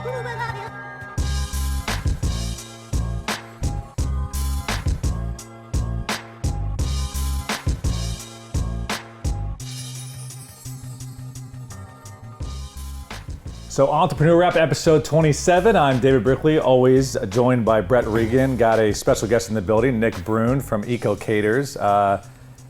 So Entrepreneur Wrap episode 27, I'm David Brickley, always joined by Brett Regan. Got a special guest in the building, Nick Brune from EcoCaters.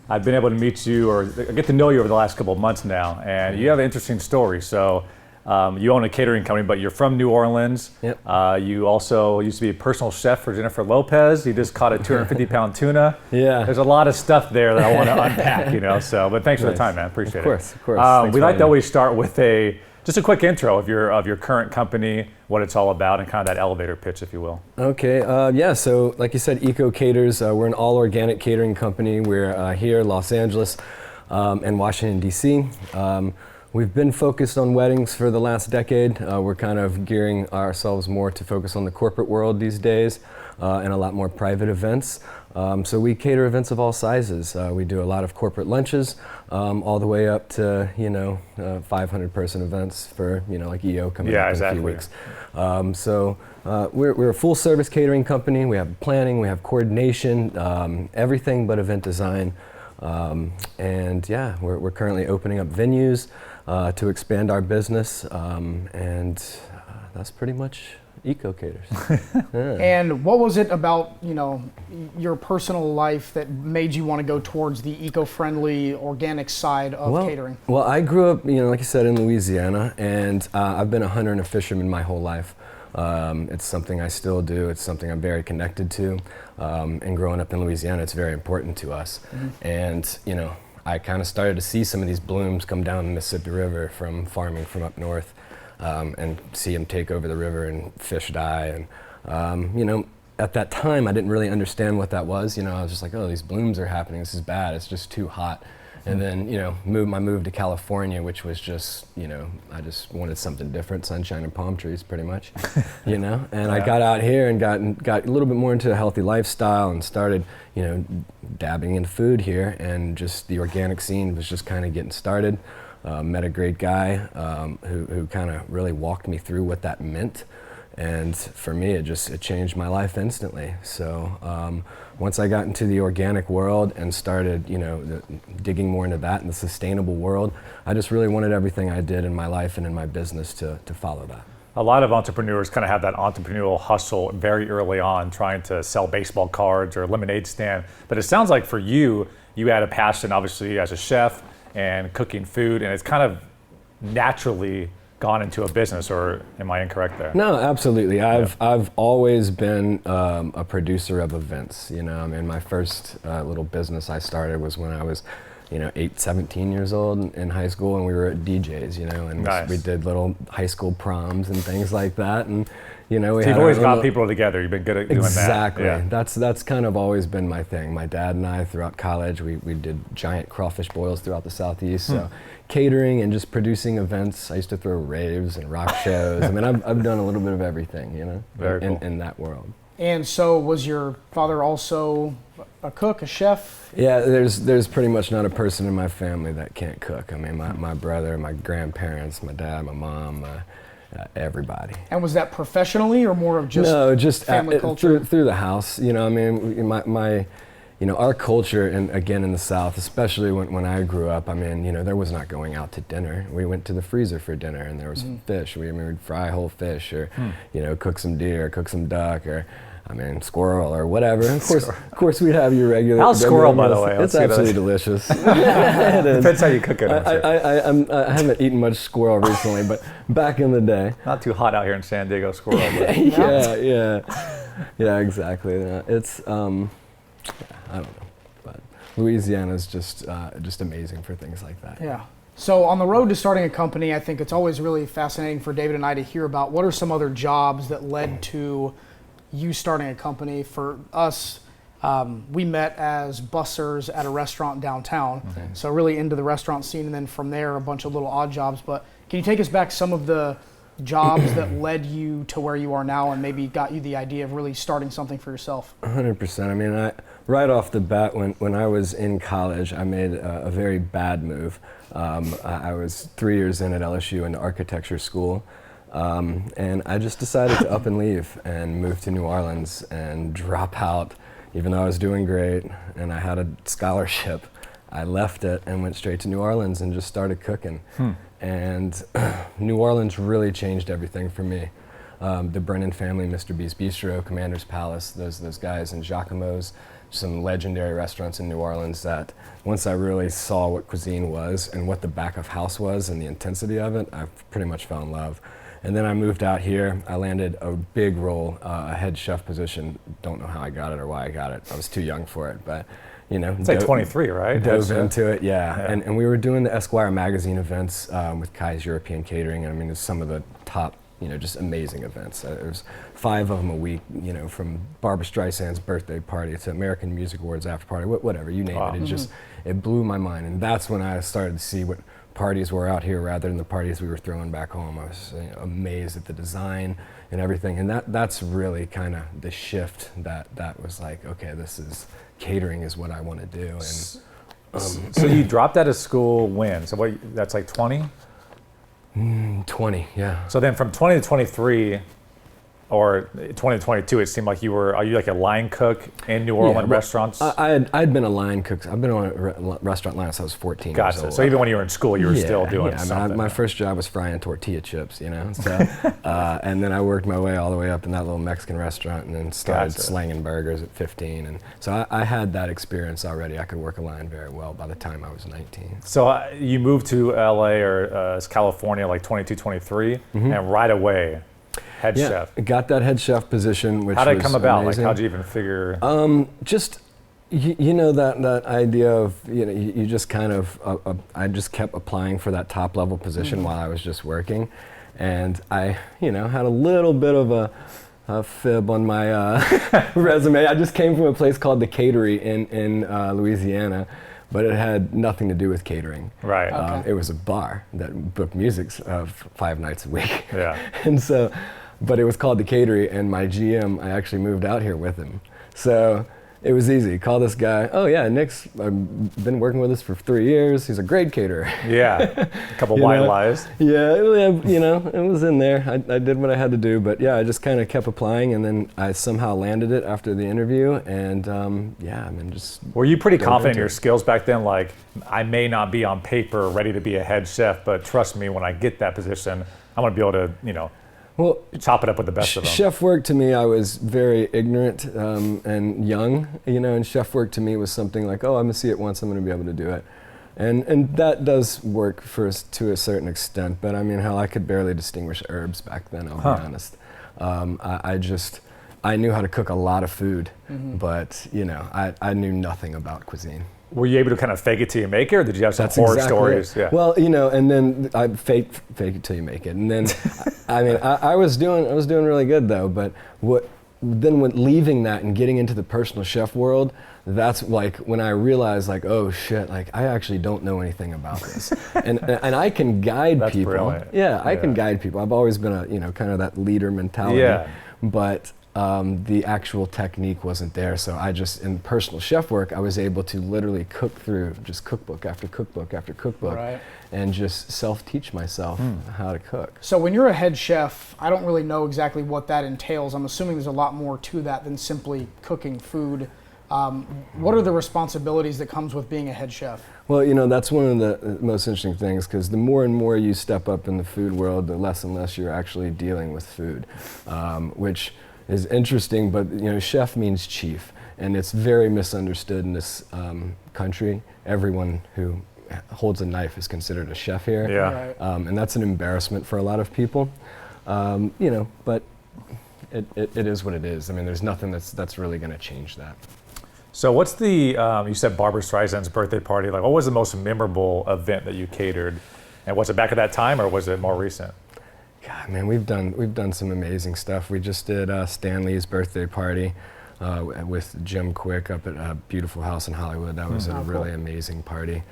I've been able to meet you or get to know you over the last couple of months now, and you have an interesting story. So you own a catering company, but you're from New Orleans. Yep. You also used to be a personal chef for Jennifer Lopez. You just caught a 250-pound tuna. Yeah. There's a lot of stuff there that I want to unpack, so, but thanks for the time, man, appreciate it. Of course. We like to always start with just a quick intro of your current company, what it's all about, and kind of that elevator pitch, if you will. Okay, so like you said, EcoCaters, we're an all organic catering company. We're here in Los Angeles and Washington, D.C. We've been focused on weddings for the last decade. We're kind of gearing ourselves more to focus on the corporate world these days and a lot more private events. So we cater events of all sizes. We do a lot of corporate lunches, all the way up to 500-person events for like EO coming up in a few weeks. So we're a full-service catering company. We have planning, we have coordination, everything but event design. And yeah, we're currently opening up venues to expand our business, and that's pretty much EcoCaters. Yeah. And what was it about, your personal life that made you want to go towards the eco-friendly, organic side of catering? Well, I grew up, like you said, in Louisiana, and I've been a hunter and a fisherman my whole life. It's something I still do. It's something I'm very connected to. And growing up in Louisiana, it's very important to us. Mm-hmm. And, I kind of started to see some of these blooms come down the Mississippi River from farming from up north. And see them take over the river and fish die. And, at that time, I didn't really understand what that was. I was just like, oh, these blooms are happening. This is bad. It's just too hot. And then, I moved to California, which was just, I just wanted something different, sunshine and palm trees pretty much, And I got out here and got a little bit more into a healthy lifestyle and started, dabbing in food here, and just the organic scene was just kind of getting started. Met a great guy who kind of really walked me through what that meant, and for me it changed my life instantly. So once I got into the organic world and started digging more into that and the sustainable world, I just really wanted everything I did in my life and in my business to follow that. A lot of entrepreneurs kind of have that entrepreneurial hustle very early on, trying to sell baseball cards or a lemonade stand, but it sounds like for you had a passion obviously as a chef and cooking food, and it's kind of naturally gone into a business, or am I incorrect there? No, absolutely. I've always been a producer of events. My first little business I started was when I was 17 years old in high school, and we were at DJs, and nice. We did little high school proms and things like that, and so you've always got people together. You've been good at doing that. Exactly. Yeah. That's kind of always been my thing. My dad and I, throughout college, we did giant crawfish boils throughout the Southeast. So catering and just producing events. I used to throw raves and rock shows. I mean, I've done a little bit of everything, Very cool. in that world. And so was your father also a cook, a chef? Yeah, there's pretty much not a person in my family that can't cook. I mean, my brother, my grandparents, my dad, my mom, everybody. And was that professionally or more of just family culture? Through the house. I mean, my our culture, and again in the South, especially when I grew up, I mean, there was not going out to dinner. We went to the freezer for dinner, and there was fish. We'd fry whole fish, or cook some deer, cook some duck, or squirrel or whatever. Of course, we'd have your regular. How's squirrel, by the way? It's absolutely delicious. Depends how you cook it. I haven't eaten much squirrel recently, but back in the day. Not too hot out here in San Diego, squirrel. But. Yeah, exactly. It's I don't know, but Louisiana's just amazing for things like that. Yeah. So on the road to starting a company, I think it's always really fascinating for David and I to hear about what are some other jobs that led to you starting a company. For us, we met as bussers at a restaurant downtown, so really into the restaurant scene, and then from there a bunch of little odd jobs. But can you take us back some of the jobs that led you to where you are now and maybe got you the idea of really starting something for yourself? 100%. I mean, right off the bat, when I was in college, I made a very bad move. I was 3 years in at LSU in architecture school. And I just decided to up and leave and move to New Orleans and drop out, even though I was doing great and I had a scholarship. I left it and went straight to New Orleans and just started cooking. And New Orleans really changed everything for me. The Brennan family, Mr. B's Bistro, Commander's Palace, those guys, and Giacomo's, some legendary restaurants in New Orleans that once I really saw what cuisine was and what the back of house was and the intensity of it, I pretty much fell in love. And then I moved out here. I landed a big role, a head chef position. Don't know how I got it or why I got it. I was too young for it, but you know. It's like 23, right? Dove into it, yeah. And we were doing the Esquire magazine events with Kai's European Catering. And I mean, it's some of the top, you know, just amazing events. There's 5 of them a week, you know, from Barbra Streisand's birthday party to American Music Awards after party, whatever, you name it. It just, it blew my mind. And that's when I started to see what parties were out here rather than the parties we were throwing back home. I was amazed at the design and everything. And that's really kind of the shift that was like, okay, this is, catering is what I want to do. And so you dropped out of school when? So what, that's like 20? 20, yeah. So then from 20 to 23, or 20 to 22, it seemed like are you like a line cook in New Orleans restaurants? I'd been a line cook. I've been on a restaurant line since I was 14 years Gotcha. old. So even when you were in school, you were still doing something. My first job was frying tortilla chips, you know. So, and then I worked my way all the way up in that little Mexican restaurant and then started slanging burgers at 15. And so I had that experience already. I could work a line very well by the time I was 19. So you moved to LA or California like 22, 23, and right away, head chef. Got that head chef position, which how'd it come about? amazing. Like, how'd you even figure? Just you know that idea of you just kind of I just kept applying for that top level position while I was just working, and I had a little bit of a fib on my resume. I just came from a place called the Catering in Louisiana. But it had nothing to do with catering. Right. It was a bar that booked music 5 nights a week. Yeah. And so, but it was called the Catering, and my GM, I actually moved out here with him. So it was easy. Call this guy. Oh yeah, Nick's been working with us for 3 years. He's a great caterer. Yeah. A couple white lies. Yeah, it was in there. I did what I had to do, but yeah, I just kind of kept applying, and then I somehow landed it after the interview, and just. Were you pretty confident in your skills back then? Like, I may not be on paper ready to be a head chef, but trust me, when I get that position, I'm gonna be able to, chop it up with the best of them. Chef work to me, I was very ignorant and young, and chef work to me was something like, oh, I'm gonna see it once, I'm gonna be able to do it. And that does work for us to a certain extent, but I mean, hell, I could barely distinguish herbs back then, I'll be honest. I knew how to cook a lot of food, but I knew nothing about cuisine. Were you able to kind of fake it till you make it, or did you have some horror stories? Yeah. Well, and then I fake it till you make it, and then I was doing really good though. But when leaving that and getting into the personal chef world, that's like when I realized like, oh shit, like I actually don't know anything about this, and I can guide that's people. Brilliant. Yeah, I can guide people. I've always been a kind of that leader mentality. Yeah. But the actual technique wasn't there, so I just, in personal chef work, I was able to literally cook through just cookbook after cookbook after cookbook, and just self-teach myself how to cook. So when you're a head chef, I don't really know exactly what that entails. I'm assuming there's a lot more to that than simply cooking food. What are the responsibilities that comes with being a head chef? Well, that's one of the most interesting things, because the more and more you step up in the food world, the less and less you're actually dealing with food, which is interesting, but chef means chief, and it's very misunderstood in this country. Everyone who holds a knife is considered a chef here, and that's an embarrassment for a lot of people. But it is what it is. I mean, there's nothing that's really going to change that. So what's the, you said Barbra Streisand's birthday party, like what was the most memorable event that you catered? And was it back at that time or was it more recent? God, man, we've done some amazing stuff. We just did Stan Lee's birthday party with Jim Quick up at a beautiful house in Hollywood. That was a really amazing party.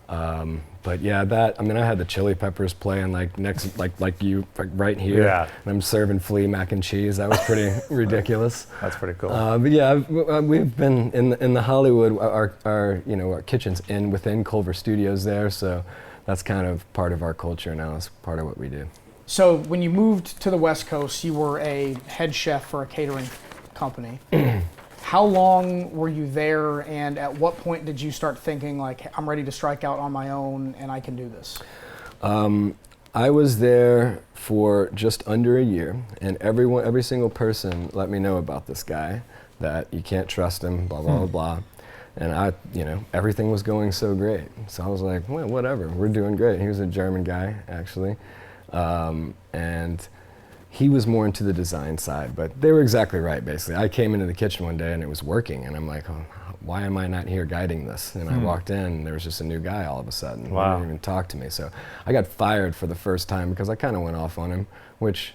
But yeah, I had the Chili Peppers playing like next, like you, right here. Yeah. And I'm serving flea mac and cheese. That was pretty ridiculous. That's pretty cool. But yeah, we've been in the Hollywood. Our kitchen's within Culver Studios there, so that's kind of part of our culture now. It's part of what we do. So when you moved to the West Coast, you were a head chef for a catering company. How long were you there, and at what point did you start thinking like, I'm ready to strike out on my own and I can do this? I was there for just under a year, and every single person let me know about this guy, that you can't trust him, blah, blah, blah, blah. And everything was going so great. So I was like, well, whatever, we're doing great. He was a German guy, actually. And he was more into the design side, but they were exactly right, basically. I came into the kitchen one day and it was working, and I'm like, oh, why am I not here guiding this? And I walked in and there was just a new guy all of a sudden. Wow. He didn't even talk to me. So I got fired for the first time because I kind of went off on him, which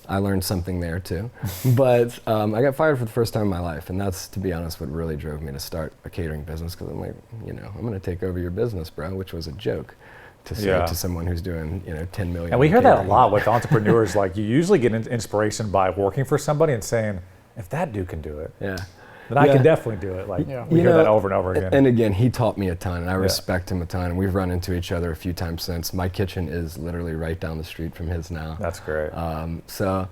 I learned something there too. But I got fired for the first time in my life, and that's, to be honest, what really drove me to start a catering business, because I'm like, I'm gonna take over your business, bro, which was a joke to say to someone who's doing 10 million. And we hear that a lot with entrepreneurs. Like, you usually get inspiration by working for somebody and saying, if that dude can do it, then I can definitely do it. Like, we hear that over and over again. And again, he taught me a ton, and I respect him a ton, and we've run into each other a few times since. My kitchen is literally right down the street from his now. That's great. So,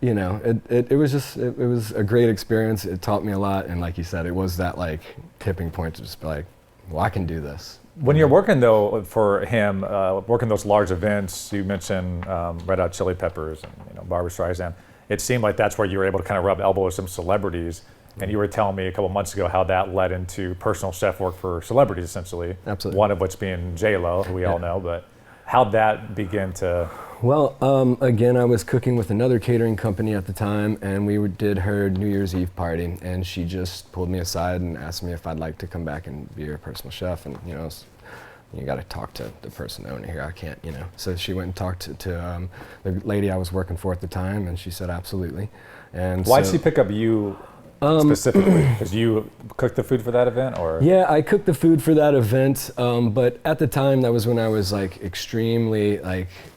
it was a great experience. It taught me a lot, and like you said, it was that like tipping point to just be like, well, I can do this. When you're working though for him, working those large events, you mentioned Red Hot Chili Peppers and Barbra Streisand. It seemed like that's where you were able to kind of rub elbows with some celebrities. And you were telling me a couple months ago how that led into personal chef work for celebrities, essentially. Absolutely. One of which being J-Lo, who we all know. But how'd that begin to? Well, again, I was cooking with another catering company at the time, and we did her New Year's Eve party, and she just pulled me aside and asked me if I'd like to come back and be her personal chef. And you got to talk to the person owner here. I can't, So she went and talked to the lady I was working for at the time, and she said absolutely. And why'd she pick up you specifically? Because you cooked the food for that event, or? Yeah, I cooked the food for that event, but at the time, that was when I was like extremely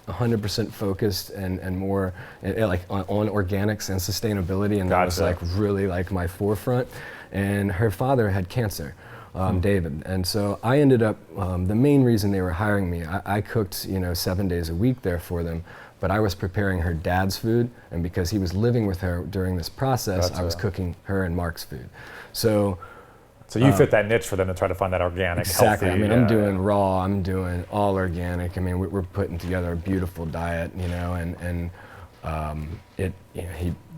100% focused and more on organics and sustainability, and that was like really like my forefront. And her father had cancer, David, and so I ended up, the main reason they were hiring me, I cooked 7 days a week there for them, but I was preparing her dad's food, and because he was living with her during this process, I was cooking her and Mark's food. So you fit that niche for them to try to find that organic, exactly. healthy. I'm doing raw, I'm doing all organic. We're putting together a beautiful diet, and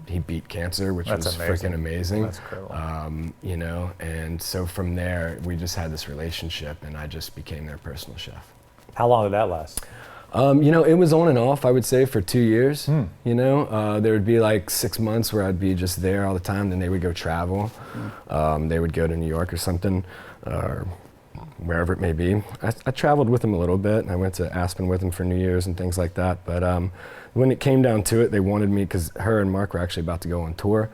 he beat cancer, which was freaking amazing. That's incredible. And so from there, we just had this relationship, and I just became their personal chef. How long did that last? It was on and off, I would say, for 2 years. There would be like 6 months where I'd be just there all the time. Then they would go travel. They would go to New York or something, or wherever it may be. I traveled with them a little bit. I went to Aspen with them for New Year's and things like that. But when it came down to it, they wanted me, because her and Mark were actually about to go on tour.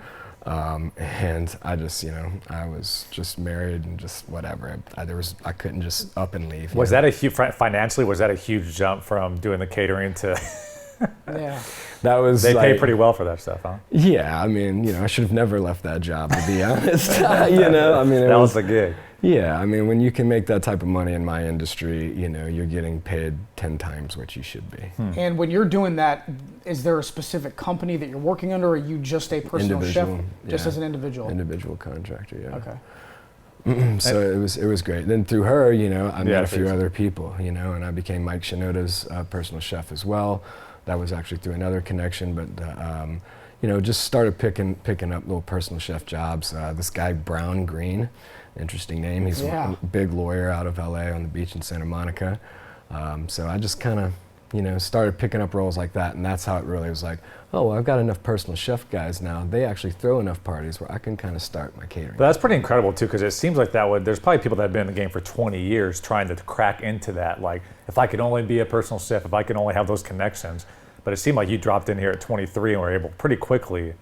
And I just, I was just married and just whatever. I couldn't just up and leave. Was that a huge, financially, was that a huge jump from doing the catering to? Yeah. That was. They pay pretty well for that stuff, huh? Yeah, I should have never left that job, to be honest. That was the gig. Yeah, when you can make that type of money in my industry, you're getting paid 10 times what you should be. And when you're doing that, is there a specific company that you're working under, or are you just a personal chef, just as an individual? Individual contractor, yeah. Okay. So it was great. Then through her, I met a few other people, and I became Mike Shinoda's personal chef as well. That was actually through another connection, but just started picking up little personal chef jobs. This guy Brown Green, interesting name. He's a big lawyer out of LA on the beach in Santa Monica. So I just kind of started picking up roles like that, and that's how it really was like, oh, well, I've got enough personal chef guys now. They actually throw enough parties where I can kind of start my catering. But that's pretty incredible too, because it seems like there's probably people that have been in the game for 20 years trying to crack into that. Like, if I could only be a personal chef, if I could only have those connections. But it seemed like you dropped in here at 23 and were able pretty quickly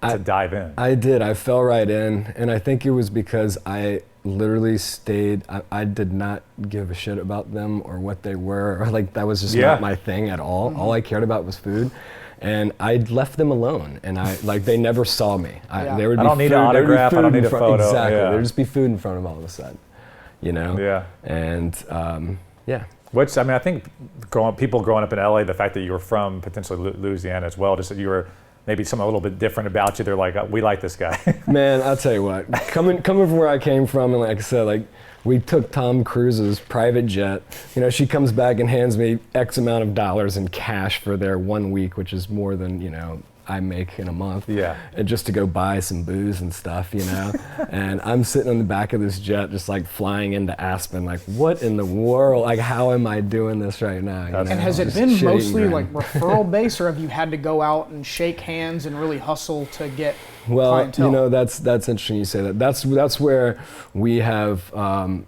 to dive in. I did. I fell right in, and I think it was because I literally stayed. I did not give a shit about them or what they were, or that was just not my thing at all. All I cared about was food, and I left them alone. And they never saw me. There would be I don't need an autograph. I don't need a photo. Exactly. Yeah. There'd just be food in front of them all of a sudden, Yeah. And Which, I mean, I think people growing up in LA, the fact that you were from potentially Louisiana as well, just that you were maybe something a little bit different about you. They're like, we like this guy. Man, I'll tell you what, coming from where I came from, and like I said, like we took Tom Cruise's private jet. You know, she comes back and hands me X amount of dollars in cash for their 1 week, which is more than, you know, I make in a month. Yeah. And just to go buy some booze and stuff, you know. And I'm sitting on the back of this jet, just like flying into Aspen, like, what in the world? Like, how am I doing this right now? You know? And has it Just been shit mostly eating like referral based, or have you had to go out and shake hands and really hustle to get Well, clientele? you know, that's interesting you say that. That's where we have,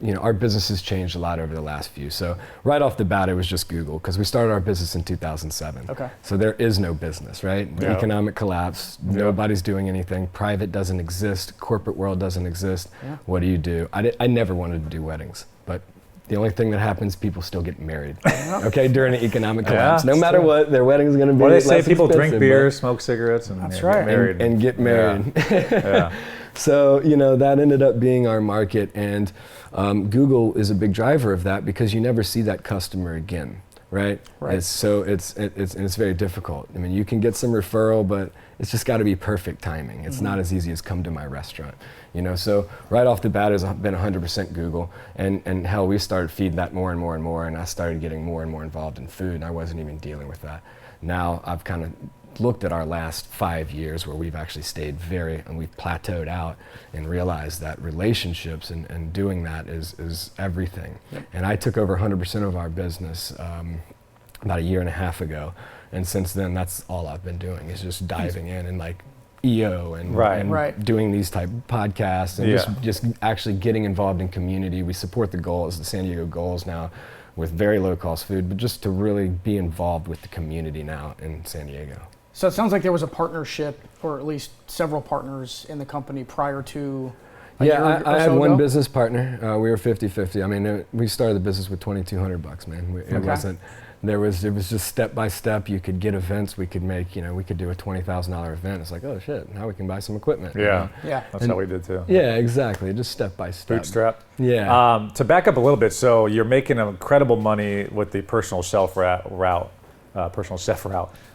you know, our business has changed a lot over the last few. So right off the bat, it was just Google, because we started our business in 2007. Okay. So there is no business, right? Yeah. Economic collapse, nobody's doing anything. Private doesn't exist, corporate world doesn't exist. Yeah. What do? I never wanted to do weddings, but the only thing that happens, people still get married, okay, during an economic collapse. No matter what, their wedding's going to be Well, they less say people drink expensive, beer, but- smoke cigarettes, and That's yeah, right. get married. and get married. Yeah. So, you know, that ended up being our market, and Google is a big driver of that because you never see that customer again, right? Right. It's very difficult. I mean, you can get some referral, but it's just got to be perfect timing. It's not as easy as come to my restaurant, you know? So right off the bat, it's been 100% Google, and hell, we started feeding that more and more and more, and I started getting more and more involved in food, and I wasn't even dealing with that. Now I've kind of looked at our last 5 years where we've actually stayed and we've plateaued out and realized that relationships and doing that is everything. Yep. And I took over 100% of our business about 1.5 years ago. And since then, that's all I've been doing is just diving in and like EO and, Right. doing these type of podcasts and just actually getting involved in community. We support the goals, the San Diego goals now, with very low cost food, but just to really be involved with the community now in San Diego. So it sounds like there was a partnership, or at least several partners in the company prior to. Yeah, I had so one ago? business partner. We were 50-50. I mean, we started the business with $2,200, man. It Okay. wasn't. It was just step by step. You could get events. We could make. You know, we could do a $20,000 event. It's like, oh shit, now we can buy some equipment. you Yeah. know? Yeah. That's how we did too. Yeah, exactly. Just step by step. Bootstrap. Yeah. To back up a little bit, so you're making incredible money with the personal chef route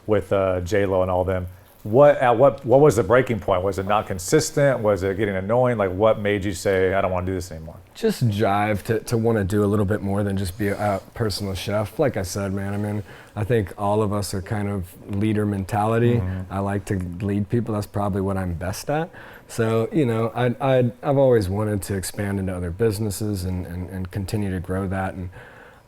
with J-Lo and all them. What was the breaking point? Was it not consistent? Was it getting annoying? Like, what made you say, I don't want to do this anymore? Just drive to want to do a little bit more than just be a personal chef. Like I said, man, I mean, I think all of us are kind of leader mentality. I like to lead people. That's probably what I'm best at. So, you know, I've always wanted to expand into other businesses and continue to grow that. And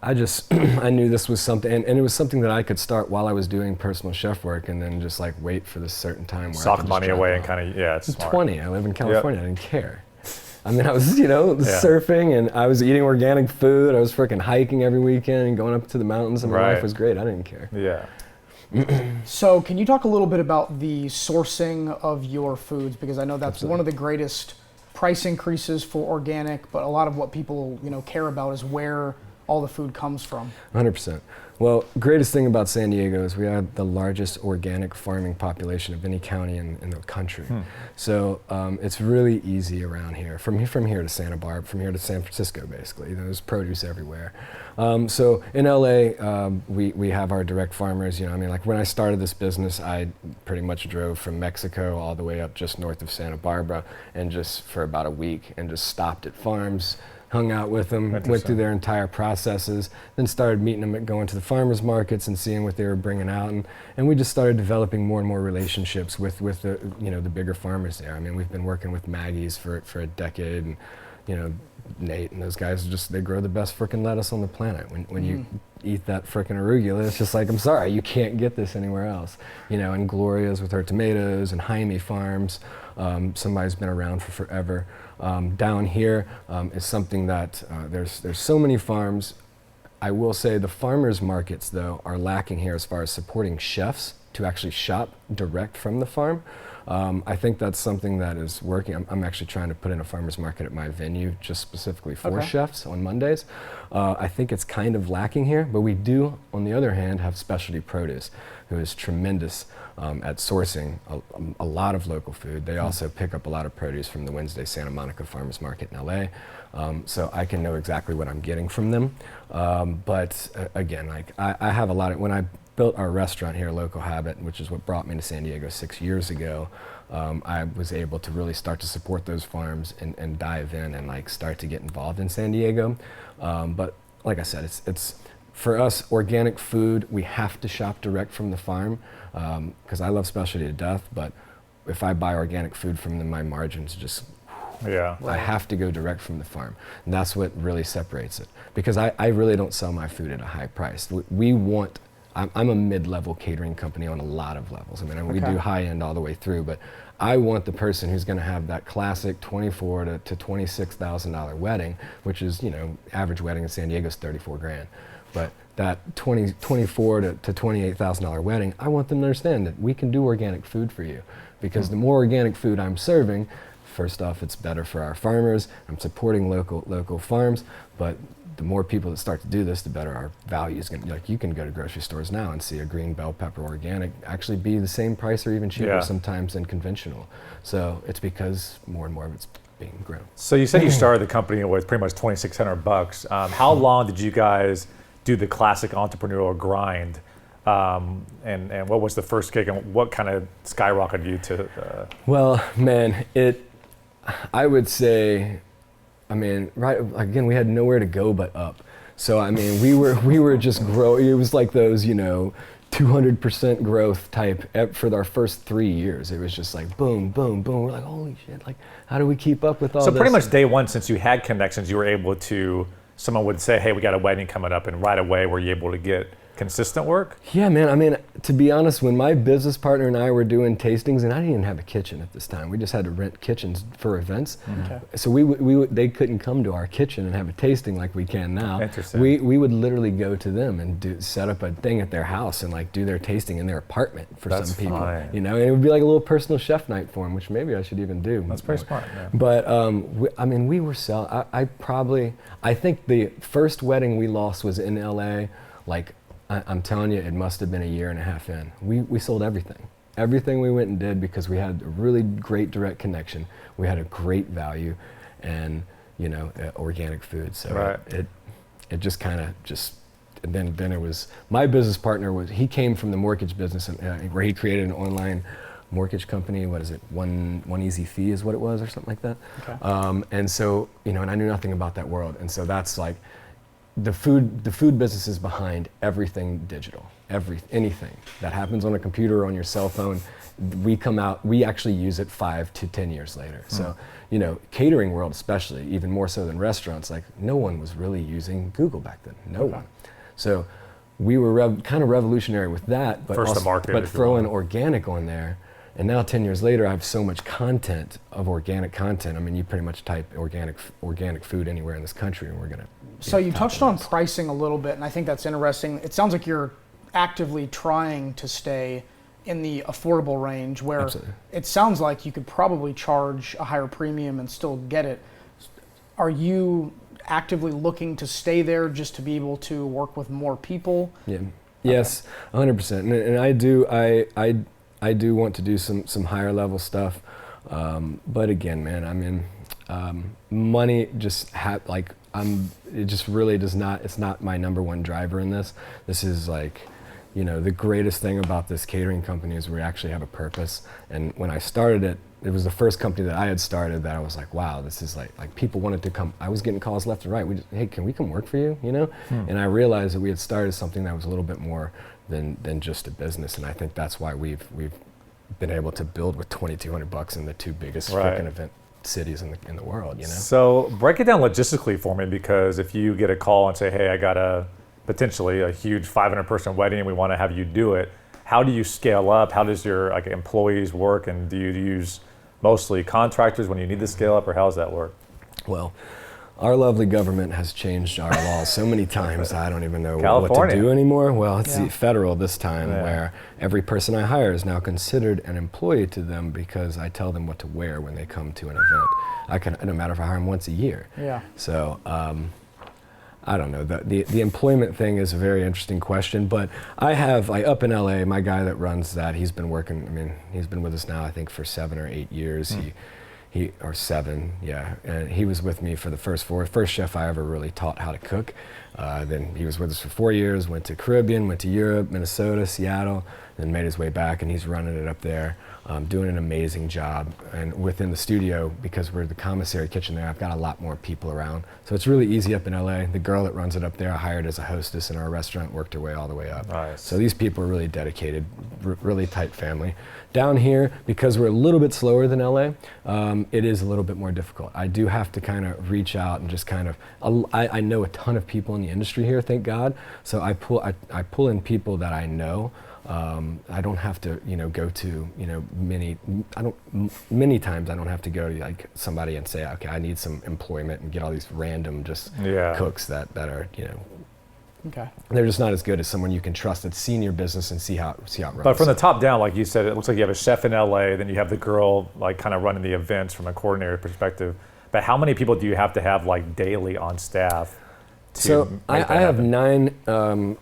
I just, I knew this was something, and it was something that I could start while I was doing personal chef work and then just like wait for this certain time where I Sock could just money drop away off. and kind of, yeah, it's I'm smart. 20, I live in California, I didn't care. I mean, I was, you know, Yeah. surfing and I was eating organic food. I was freaking hiking every weekend and going up to the mountains, and my Right. life was great. I didn't care. Yeah. So can you talk a little bit about the sourcing of your foods? Because I know that's one of the greatest price increases for organic, but a lot of what people, you know, care about is where all the food comes from. 100%. Well, greatest thing about San Diego is we have the largest organic farming population of any county in the country. So it's really easy around here. From here to Santa Barbara, from here to San Francisco, basically. There's produce everywhere. So in LA, we have our direct farmers. You know, I mean, like when I started this business, I pretty much drove from Mexico all the way up just north of Santa Barbara, and just for about a week, and just stopped at farms, hung out with them, went through their entire processes, then started meeting them at going to the farmers markets and seeing what they were bringing out, and we just started developing more and more relationships with the, you know, the bigger farmers there. I mean, we've been working with Maggie's for a decade, and you know, Nate and those guys they grow the best frickin' lettuce on the planet. When you eat that frickin' arugula, it's just like, I'm sorry, you can't get this anywhere else. You know, and Gloria's with her tomatoes, and Jaime Farms, somebody's been around for forever. Down here is something that there's so many farms. I will say the farmers markets though are lacking here as far as supporting chefs to actually shop direct from the farm. I think that's something that is working. I'm actually trying to put in a farmer's market at my venue just specifically for chefs on Mondays. I think it's kind of lacking here, but we do, on the other hand, have Specialty Produce, who is tremendous at sourcing a lot of local food. They also pick up a lot of produce from the Wednesday Santa Monica Farmers Market in LA. So I can know exactly what I'm getting from them. But again, like I have a lot of, when I built our restaurant here, Local Habit, which is what brought me to San Diego 6 years ago, I was able to really start to support those farms and dive in and like start to get involved in San Diego. But like I said, it's for us, organic food, we have to shop direct from the farm because I love specialty to death, but if I buy organic food from them, my margins just, I have to go direct from the farm. And that's what really separates it. Because I really don't sell my food at a high price. I'm a mid-level catering company on a lot of levels. I mean, we do high-end all the way through, but I want the person who's going to have that classic $24,000 to $26,000 wedding, which is, average wedding in San Diego is 34 grand. But that $24,000 to $28,000 wedding, I want them to understand that we can do organic food for you, because the more organic food I'm serving, first off, it's better for our farmers. I'm supporting local farms, but the more people that start to do this, the better our value is going to be. Like, you can go to grocery stores now and see a green bell pepper organic actually be the same price or even cheaper sometimes than conventional. So it's because more and more of it's being grown. So you said you started the company with pretty much $2,600. How long did you guys do the classic entrepreneurial grind? And what was the first gig, and what kind of skyrocketed you to? Well, man, I would say, right again, we had nowhere to go but up. So we were just growing. It was like those 200% growth type for our first 3 years. It was just like boom, boom, boom. We're like, holy shit! Like, how do we keep up with all this? So pretty much day one, since you had connections, you were able to. Someone would say, hey, we got a wedding coming up, and right away were you able to get consistent work? Yeah, man. To be honest, when my business partner and I were doing tastings, and I didn't even have a kitchen at this time, we just had to rent kitchens for events. So they couldn't come to our kitchen and have a tasting like we can now. Interesting. We would literally go to them and set up a thing at their house and like do their tasting in their apartment for some people. Fine. And it would be like a little personal chef night for them, which maybe I should even do. That's pretty smart. Yeah. But we were selling. I think the first wedding we lost was in LA. Like, I'm telling you, it must have been a year and a half in. We sold everything. Everything we went and did, because we had a really great direct connection. We had a great value and, organic food. So it just kind of and then it was, my business partner he came from the mortgage business where he created an online mortgage company. What is it? One Easy Fee is what it was, or something like that. Okay. And so, and I knew nothing about that world. And so that's like, the food business is behind everything digital. Anything that happens on a computer or on your cell phone, we actually use it 5 to 10 years later. So, catering world especially, even more so than restaurants, like no one was really using Google back then. No one. So we were kind of revolutionary with that, but throwing organic on there. And now 10 years later, I have so much content of organic content. You pretty much type organic food anywhere in this country, and we're gonna. So you touched on pricing a little bit, and I think that's interesting. It sounds like you're actively trying to stay in the affordable range, where Absolutely. It sounds like you could probably charge a higher premium and still get it. Are you actively looking to stay there just to be able to work with more people? Yeah. Yes, 100%. And I do want to do some higher level stuff, but again, man, money just it just really does not. It's not my number one driver in this. This is like, the greatest thing about this catering company is we actually have a purpose. And when I started it, it was the first company that I had started that I was like, wow, this is like people wanted to come. I was getting calls left and right. Hey, can we come work for you? And I realized that we had started something that was a little bit more than just a business. And I think that's why we've been able to build with $2,200 in the two biggest freaking event cities in the world. So break it down logistically for me, because if you get a call and say, hey, I got potentially a huge 500-person wedding and we want to have you do it, how do you scale up? How does your employees work? And do you use mostly contractors when you need to scale up, or how does that work? Well, our lovely government has changed our laws so many times I don't even know what California. to do anymore. Well, it's Yeah. federal this time, where every person I hire is now considered an employee to them because I tell them what to wear when they come to an event. No matter if I hire them once a year. Yeah. So I don't know. The employment thing is a very interesting question, but I have, like, up in LA, my guy that runs that, he's been working, I mean, he's been with us now, I think, for 7 or 8 years. Or 7, yeah. And he was with me for the first 4. First chef I ever really taught how to cook. Then he was with us for 4 years, went to Caribbean, went to Europe, Minnesota, Seattle, then made his way back, and he's running it up there, doing an amazing job. And within the studio, because we're the commissary kitchen there, I've got a lot more people around. So it's really easy up in LA. The girl that runs it up there, I hired as a hostess in our restaurant, worked her way all the way up. Nice. So these people are really dedicated, really tight family. Down here, because we're a little bit slower than LA, it is a little bit more difficult. I do have to kind of reach out and just kind of, I know a ton of people in the industry here, thank God. So I pull in people that I know. I don't have to, go to, many times I don't have to go to like somebody and say, okay, I need some employment and get all these random cooks that are, Okay. they're just not as good as someone you can trust that's seen your business and see how it runs. But from the top down, like you said, it looks like you have a chef in LA, then you have the girl like kind of running the events from a coordinator perspective. But how many people do you have to have like daily on staff? So I have 9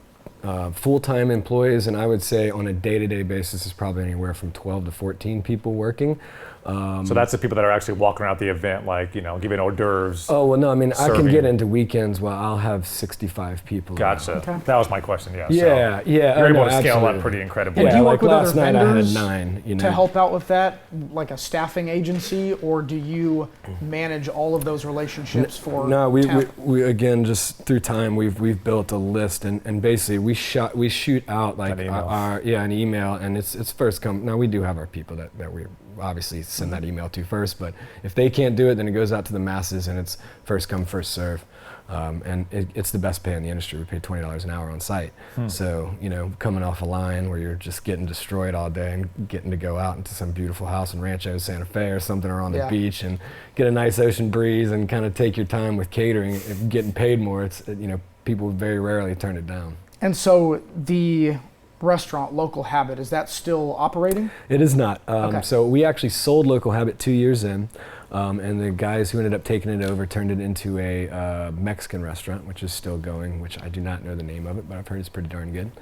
full-time employees, and I would say on a day-to-day basis is probably anywhere from 12 to 14 people working. So that's the people that are actually walking around the event, like, giving hors d'oeuvres. Oh, well, no, I mean, I can serving. get into weekends where I'll have 65 people. Gotcha. Okay. That was my question, yeah. Yeah, so yeah. You're oh, able no, to scale absolutely. up pretty incredibly. And do Yeah, you like work with last other night I had vendors 9, to help out with that, like a staffing agency, or do you manage all of those relationships for No, temp? we again, just through time, we've built a list, and basically we shoot out like An email. an email, and it's first come. Now we do have our people that we obviously send that email to first, but if they can't do it, then it goes out to the masses, and it's first come, first serve. And it's the best pay in the industry. We pay $20 an hour on site. So, coming off a line where you're just getting destroyed all day and getting to go out into some beautiful house in Rancho Santa Fe or something, or on the beach, and get a nice ocean breeze and kind of take your time with catering, if getting paid more, it's, people very rarely turn it down. And so the restaurant, Local Habit, is that still operating? It is not. Okay. So we actually sold Local Habit 2 years in. And the guys who ended up taking it over turned it into a Mexican restaurant, which is still going, which I do not know the name of it, but I've heard it's pretty darn good.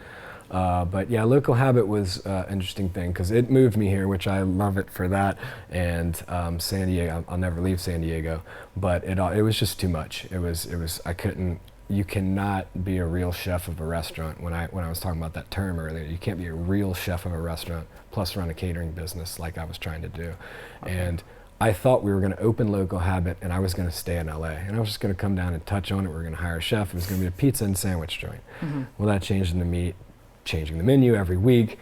But yeah, Local Habit was an interesting thing because it moved me here, which I love it for that. And San Diego, I'll never leave San Diego, but it was just too much. I couldn't. You cannot be a real chef of a restaurant. When I was talking about that term earlier, you can't be a real chef of a restaurant plus run a catering business like I was trying to do. Okay. And I thought we were going to open Local Habit and I was going to stay in LA, and I was just going to come down and touch on it. We were going to hire a chef. It was going to be a pizza and sandwich joint. Well, that changed into me changing the menu every week,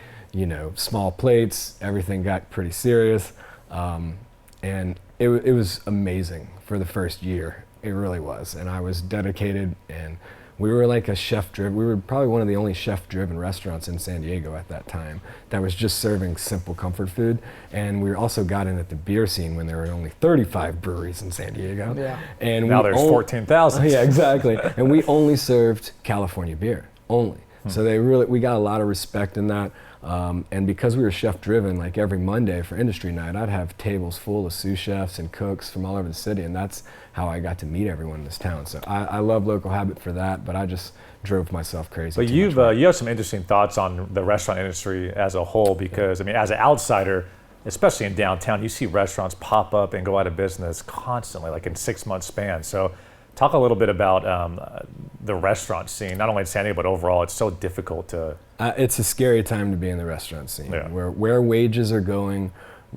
small plates, everything got pretty serious. And it was amazing for the first year. It really was. And I was dedicated, and we were like we were probably one of the only chef-driven restaurants in San Diego at that time that was just serving simple comfort food. And we also got in at the beer scene when there were only 35 breweries in San Diego. Yeah. And now there's 14,000. Yeah, exactly. And we only served California beer, only. So we got a lot of respect in that. And because we were chef-driven, like every Monday for industry night, I'd have tables full of sous chefs and cooks from all over the city, and that's how I got to meet everyone in this town. So I love Local Habit for that, but I just drove myself crazy. But you have some interesting thoughts on the restaurant industry as a whole, because as an outsider, especially in downtown, you see restaurants pop up and go out of business constantly, like in 6-month spans. So talk a little bit about the restaurant scene, not only in San Diego, but overall. It's so difficult to... it's a scary time to be in the restaurant scene. Yeah. Where wages are going,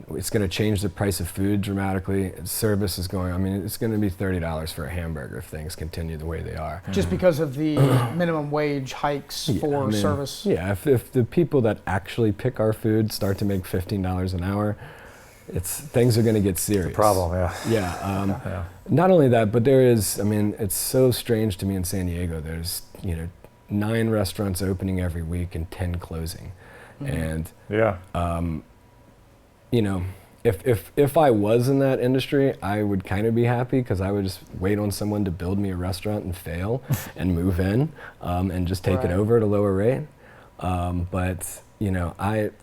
it's going to change the price of food dramatically. Service is going, it's going to be $30 for a hamburger if things continue the way they are. Just because of the minimum wage hikes for service? Yeah, if the people that actually pick our food start to make $15 an hour, things are going to get serious. It's a problem, yeah. Yeah. Not only that, but there is, it's so strange to me in San Diego. There's, 9 restaurants opening every week and 10 closing. And, if I was in that industry, I would kind of be happy because I would just wait on someone to build me a restaurant and fail and move in and just take it over at a lower rate. But you know,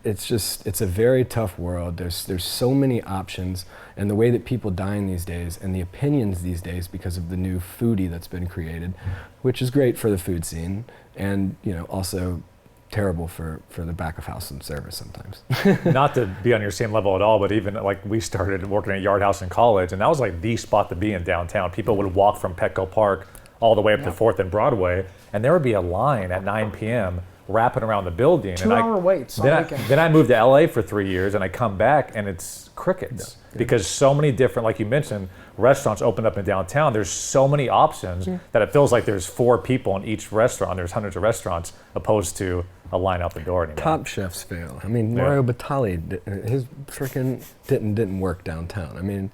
it's a very tough world. There's so many options, and the way that people dine these days and the opinions these days because of the new foodie that's been created, which is great for the food scene and, you know, also terrible for the back of house and service sometimes. Not to be on your same level at all, but even like we started working at Yard House in college, and that was like the spot to be in downtown. People would walk from Petco Park all the way up to 4th and Broadway, and there would be a line at 9 p.m. wrapping around the building. 2-hour waits on weekends. Then I moved to LA for 3 years, and I come back and it's crickets because so many different, like you mentioned, restaurants opened up in downtown. There's so many options that it feels like there's 4 people in each restaurant. There's hundreds of restaurants opposed to a line out the door anymore. Top chefs fail. I mean, Mario Batali, his freaking didn't work downtown. I mean,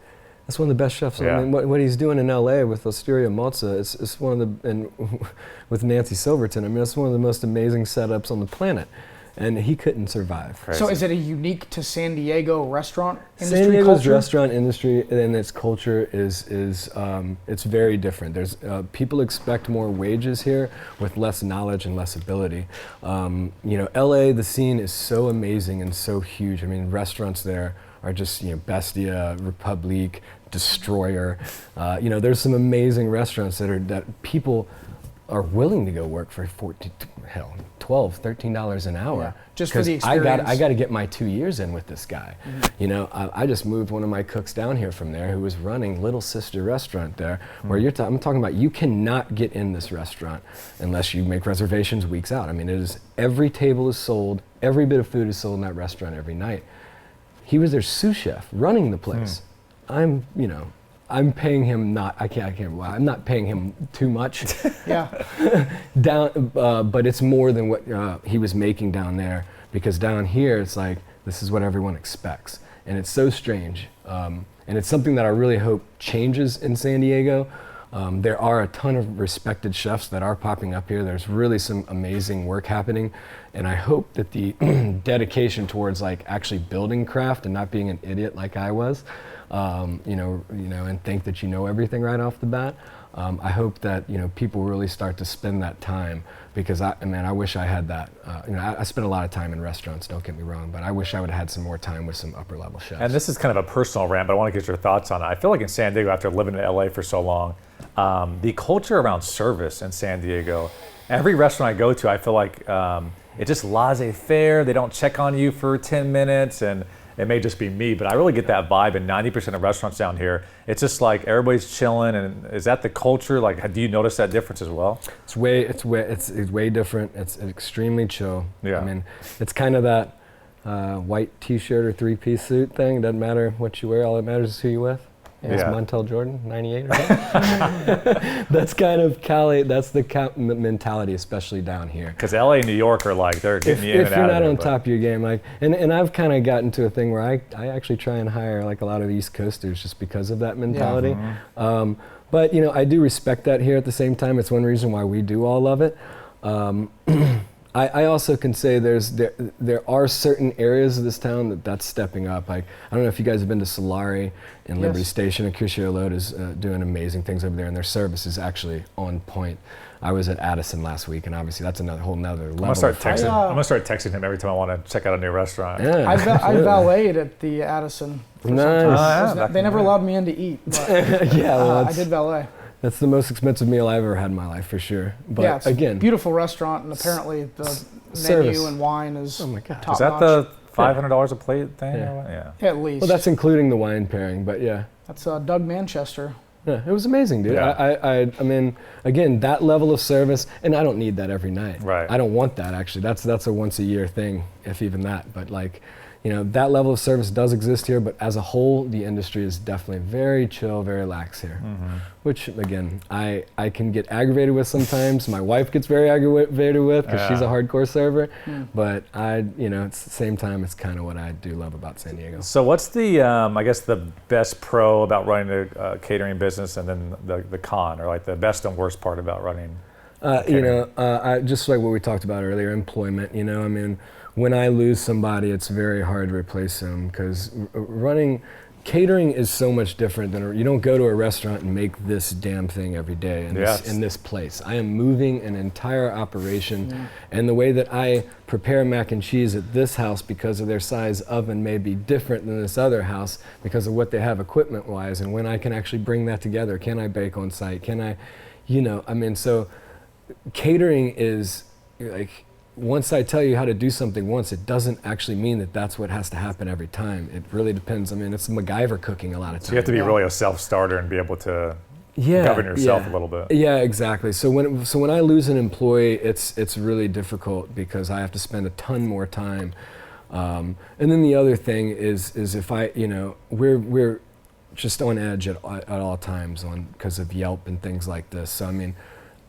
that's one of the best chefs. I mean, what he's doing in LA with Osteria Mozza, it's one of the, and with Nancy Silverton, I mean, it's one of the most amazing setups on the planet. And he couldn't survive. Crazy. So is it a unique to San Diego restaurant industry San Diego's culture? restaurant industry and its culture is it's very different. There's people expect more wages here with less knowledge and less ability. You know, LA, the scene is so amazing and so huge. I mean, restaurants there are just, you know, Bestia, Republique, Destroyer. You know, there's some amazing restaurants that people are willing to go work for $12, $13 an hour. Just for the experience. I got to get my 2 years in with this guy. You know, I just moved one of my cooks down here from there who was running Little Sister restaurant there, where I'm talking about you cannot get in this restaurant unless you make reservations weeks out. I mean, every table is sold, every bit of food is sold in that restaurant every night. He was their sous chef running the place. I'm paying him I'm not paying him too much. But it's more than what he was making down there, because down here it's like, this is what everyone expects. And it's so strange. And it's something that I really hope changes in San Diego. There are a ton of respected chefs that are popping up here. There's really some amazing work happening. And I hope that the dedication towards like actually building craft and not being an idiot like I was, and think that you know everything right off the bat. I hope that, you know, people really start to spend that time, because I wish I had that. I spent a lot of time in restaurants, don't get me wrong, but I wish I would have had some more time with some upper level chefs. And this is kind of a personal rant, but I want to get your thoughts on it. I feel like in San Diego, after living in LA for so long, the culture around service in San Diego, every restaurant I go to, I feel like it's just laissez-faire. They don't check on you for 10 minutes, and it may just be me, but I really get that vibe in 90% of restaurants down here. It's just like everybody's chilling, and is that the culture? Like, do you notice that difference as well? It's way different. It's extremely chill. Yeah. I mean, it's kind of that white T-shirt or 3-piece suit thing. It doesn't matter what you wear. All that matters is who you're with. It's Montel Jordan, 98 or something. That's kind of Cali. That's the mentality, especially down here. Because LA and New York are like, they're getting you in and out. If you're not on top of your game, like, and I've kind of gotten to a thing where I actually try and hire like a lot of East Coasters just because of that mentality. But you know, I do respect that here. At the same time, it's one reason why we do all love it. I also can say there are certain areas of this town that's stepping up. Like, I don't know if you guys have been to Solari in Liberty Station, and Crucio Load is doing amazing things over there, and their service is actually on point. I was at Addison last week, and obviously that's whole nother level. I'm gonna start texting him every time I want to check out a new restaurant. Yeah, I valeted at the Addison for some time. They never allowed me in to eat, but I did valet. That's the most expensive meal I've ever had in my life, for sure. But it's again, a beautiful restaurant, and apparently the menu and wine is top Is that notch. the $500 a plate thing? Yeah. At least. Well, that's including the wine pairing, but yeah. That's Doug Manchester. Yeah, it was amazing, dude. Yeah. I mean, again, that level of service, and I don't need that every night. Right. I don't want that, actually. That's a once a year thing, if even that. But like, you know, that level of service does exist here, but as a whole, the industry is definitely very chill, very lax here. Which, again, I can get aggravated with sometimes. My wife gets very aggravated with, because she's a hardcore server. But at the same time, it's kind of what I do love about San Diego. So what's the, I guess, the best pro about running a catering business, and then the con, or like the best and worst part about running just like what we talked about earlier, employment. You know, I mean, when I lose somebody, it's very hard to replace them, because running catering is so much different than you don't go to a restaurant and make this damn thing every day in this place. I am moving an entire operation, and the way that I prepare mac and cheese at this house, because of their size oven, may be different than this other house because of what they have equipment wise, and when I can actually bring that together. Can I bake on site? Can I, so catering is like, once I tell you how to do something once, it doesn't actually mean that that's what has to happen every time. It really depends. I mean, it's MacGyver cooking a lot of times. So you have to be really a self-starter and be able to govern yourself a little bit. Yeah, exactly. So when I lose an employee, it's really difficult, because I have to spend a ton more time. And then the other thing is if I, we're just on edge at all times because of Yelp and things like this. So I mean,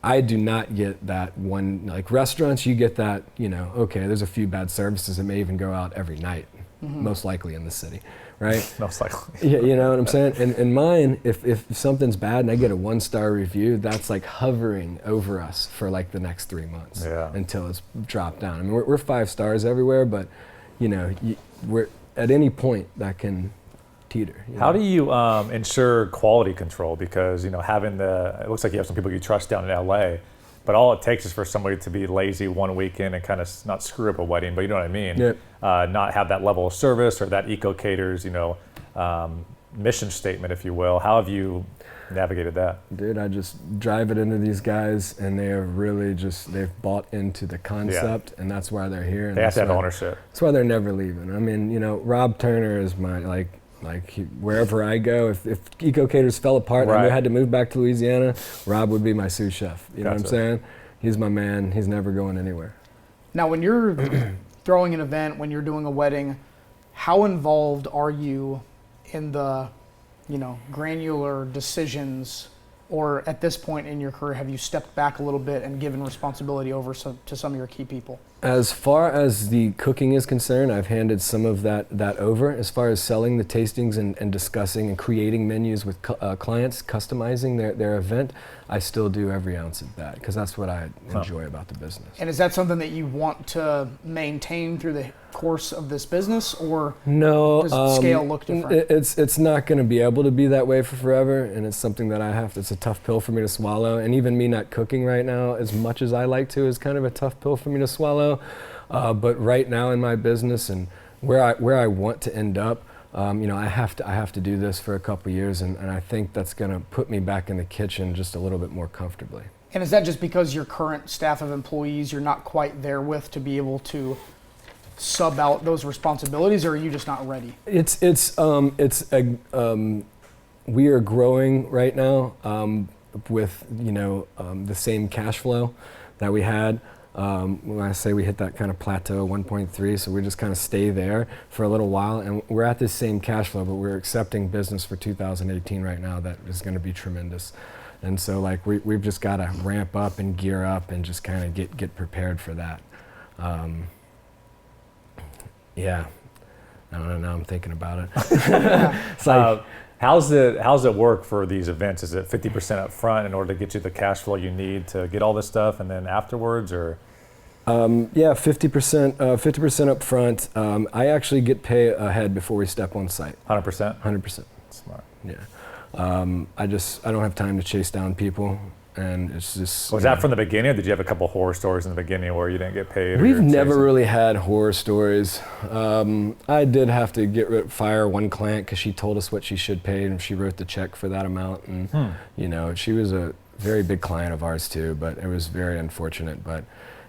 I do not get that one, like restaurants, you get that, okay, there's a few bad services that may even go out every night, most likely in the city, right? Most likely. Yeah, you know what I'm saying? And mine, if something's bad and I get a 1-star review, that's like hovering over us for like the next 3 months until it's dropped down. I mean, we're 5 stars everywhere, but we're at any point that can teeter. How do you ensure quality control? Because it looks like you have some people you trust down in LA, but all it takes is for somebody to be lazy one weekend and kind of not screw up a wedding, but you know what I mean? Yep. Not have that level of service or that EcoCaters, mission statement, if you will. How have you navigated that? Dude, I just drive it into these guys, and they are really they've bought into the concept, and that's why they're here. And they have to have ownership. That's why they're never leaving. I mean, Rob Turner is my, wherever I go, if EcoCaters fell apart and I had to move back to Louisiana, Rob would be my sous chef. You know what I'm saying? He's my man. He's never going anywhere. Now, when you're throwing an event, when you're doing a wedding, how involved are you in the, granular decisions? Or at this point in your career, have you stepped back a little bit and given responsibility over to some of your key people? As far as the cooking is concerned, I've handed some of that over. As far as selling the tastings and discussing and creating menus with clients, customizing their event, I still do every ounce of that, because that's what I enjoy about the business. And is that something that you want to maintain through the course of this business, or no, does the scale look different? It's not going to be able to be that way for forever, and it's something that it's a tough pill for me to swallow. And even me not cooking right now as much as I like to is kind of a tough pill for me to swallow. But right now in my business and where I want to end up, I have to do this for a couple years, and I think that's going to put me back in the kitchen just a little bit more comfortably. And is that just because your current staff of employees you're not quite there with to be able to sub out those responsibilities, or are you just not ready? We are growing right now with the same cash flow that we had. When I say we hit that kind of plateau 1.3, so we just kind of stay there for a little while, and we're at this same cash flow, but we're accepting business for 2018 right now that is going to be tremendous. And so we've just got to ramp up and gear up and just kind of get prepared for that. I don't know, now I'm thinking about it. It's like, how's it work for these events? Is it 50% up front in order to get you the cash flow you need to get all this stuff, and then afterwards, or? 50% up front. I actually get paid ahead before we step on site. 100%? 100%. Smart. Yeah. I don't have time to chase down people, and it's just. Was that from the beginning, or did you have a couple horror stories in the beginning where you didn't get paid? We've never really had horror stories. I did have to fire one client because she told us what she should pay, and she wrote the check for that amount. And she was a very big client of ours too, but it was very unfortunate. But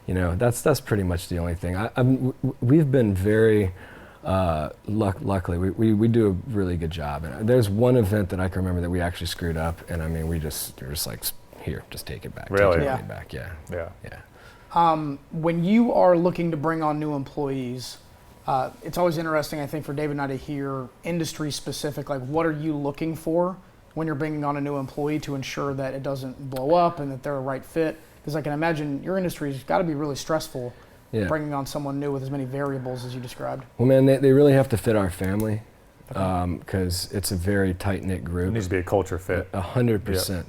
that's pretty much the only thing. We've been very. Luckily, we do a really good job. And there's one event that I can remember that we actually screwed up, and I mean, we're just like, here, just take it back. Really? Take your money back. Yeah. When you are looking to bring on new employees, it's always interesting, I think, for David and I to hear industry specific, like what are you looking for when you're bringing on a new employee to ensure that it doesn't blow up and that they're a right fit? Because I can imagine your industry's got to be really stressful. Yeah. Bringing on someone new with as many variables as you described. Well, man, they really have to fit our family, because it's a very tight-knit group. It needs to be a culture fit. 100%.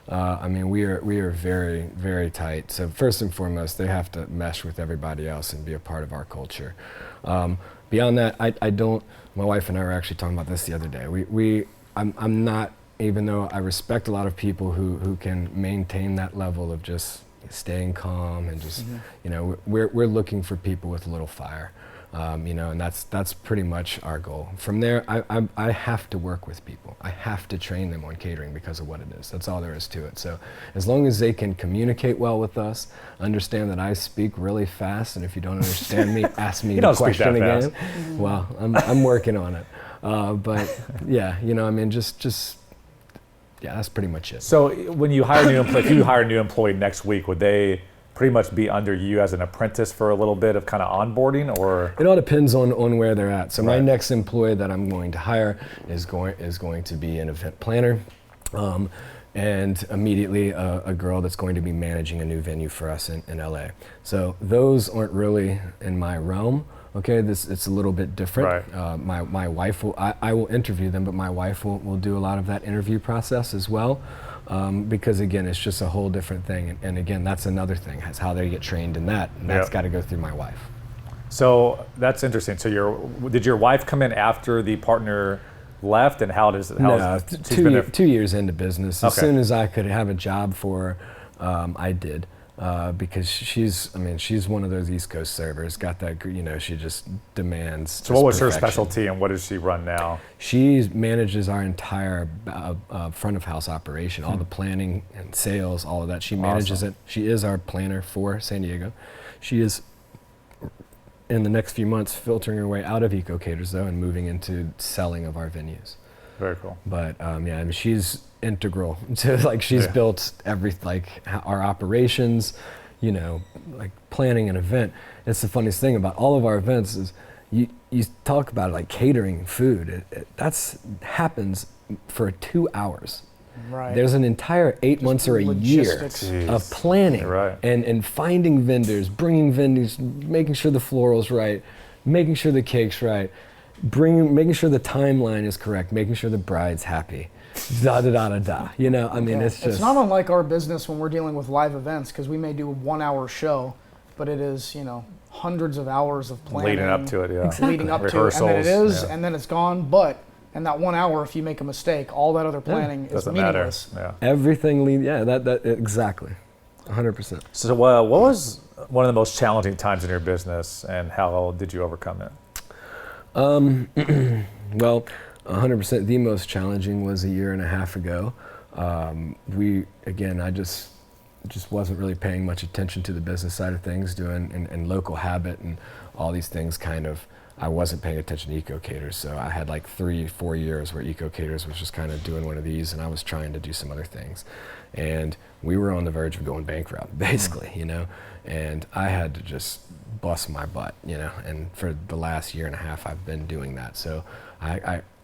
I mean, we are very, very tight. So first and foremost, they have to mesh with everybody else and be a part of our culture. Beyond that, I don't. My wife and I were actually talking about this the other day. I'm not, even though I respect a lot of people who can maintain that level of just staying calm and just, you know, we're looking for people with a little fire. You know, and that's pretty much our goal. From there, I have to work with people. I have to train them on catering because of what it is. That's all there is to it. So as long as they can communicate well with us, understand that I speak really fast, and if you don't understand me, ask me the question again. Well, I'm working on it. But yeah, you know, I mean, just yeah, that's pretty much it. So when you hire a new employee, if you hire a new employee next week, would they pretty much be under you as an apprentice for a little bit of kind of onboarding, or? It all depends on where they're at. So my Right. next employee that I'm going to hire is going to be an event planner, and immediately a girl that's going to be managing a new venue for us in LA. So those aren't really in my realm. Okay, it's a little bit different. Right. My wife will, I will interview them, but my wife will do a lot of that interview process as well. Because again, it's just a whole different thing. And again, that's another thing, is how they get trained in that. And that's got to go through my wife. So that's interesting. So did your wife come in after the partner left, and how does it? No, 2 years into business. As soon as I could have a job for her, I did. Because she's one of those East Coast servers, got that, you know, she just demands. So what was her specialty, and what does she run now? She manages our entire front of house operation, all the planning and sales, all of that. She manages it. She is our planner for San Diego. She is, in the next few months, filtering her way out of EcoCaters though, and moving into selling of our venues. Very cool. But yeah, I mean, she's integral to, like, she's built our operations, you know, like planning an event. It's the funniest thing about all of our events is you talk about it, like catering food. That's happens for 2 hours. Right. There's an entire 8 months or a year of planning and finding vendors, bringing vendors, making sure the floral's right, making sure the cake's right, making sure the timeline is correct, making sure the bride's happy. Da da da da da. You know, I mean, it's just. It's not unlike our business when we're dealing with live events, because we may do a 1 hour show, but it is, you know, hundreds of hours of planning. Leading up to it, yeah. Exactly. Leading up to it, and then it is, and then it's gone. But in that 1 hour, if you make a mistake, all that other planning is meaningless. Yeah. Everything that exactly, 100%. So what was one of the most challenging times in your business, and how did you overcome it? Well, 100%. The most challenging was a year and a half ago. I just wasn't really paying much attention to the business side of things, doing and local habit and all these things. Kind of, I wasn't paying attention to EcoCaters. So I had like 3-4 years where EcoCaters was just kind of doing one of these, and I was trying to do some other things, and we were on the verge of going bankrupt, basically, you know. And I had to just bust my butt, you know. And for the last year and a half, I've been doing that. So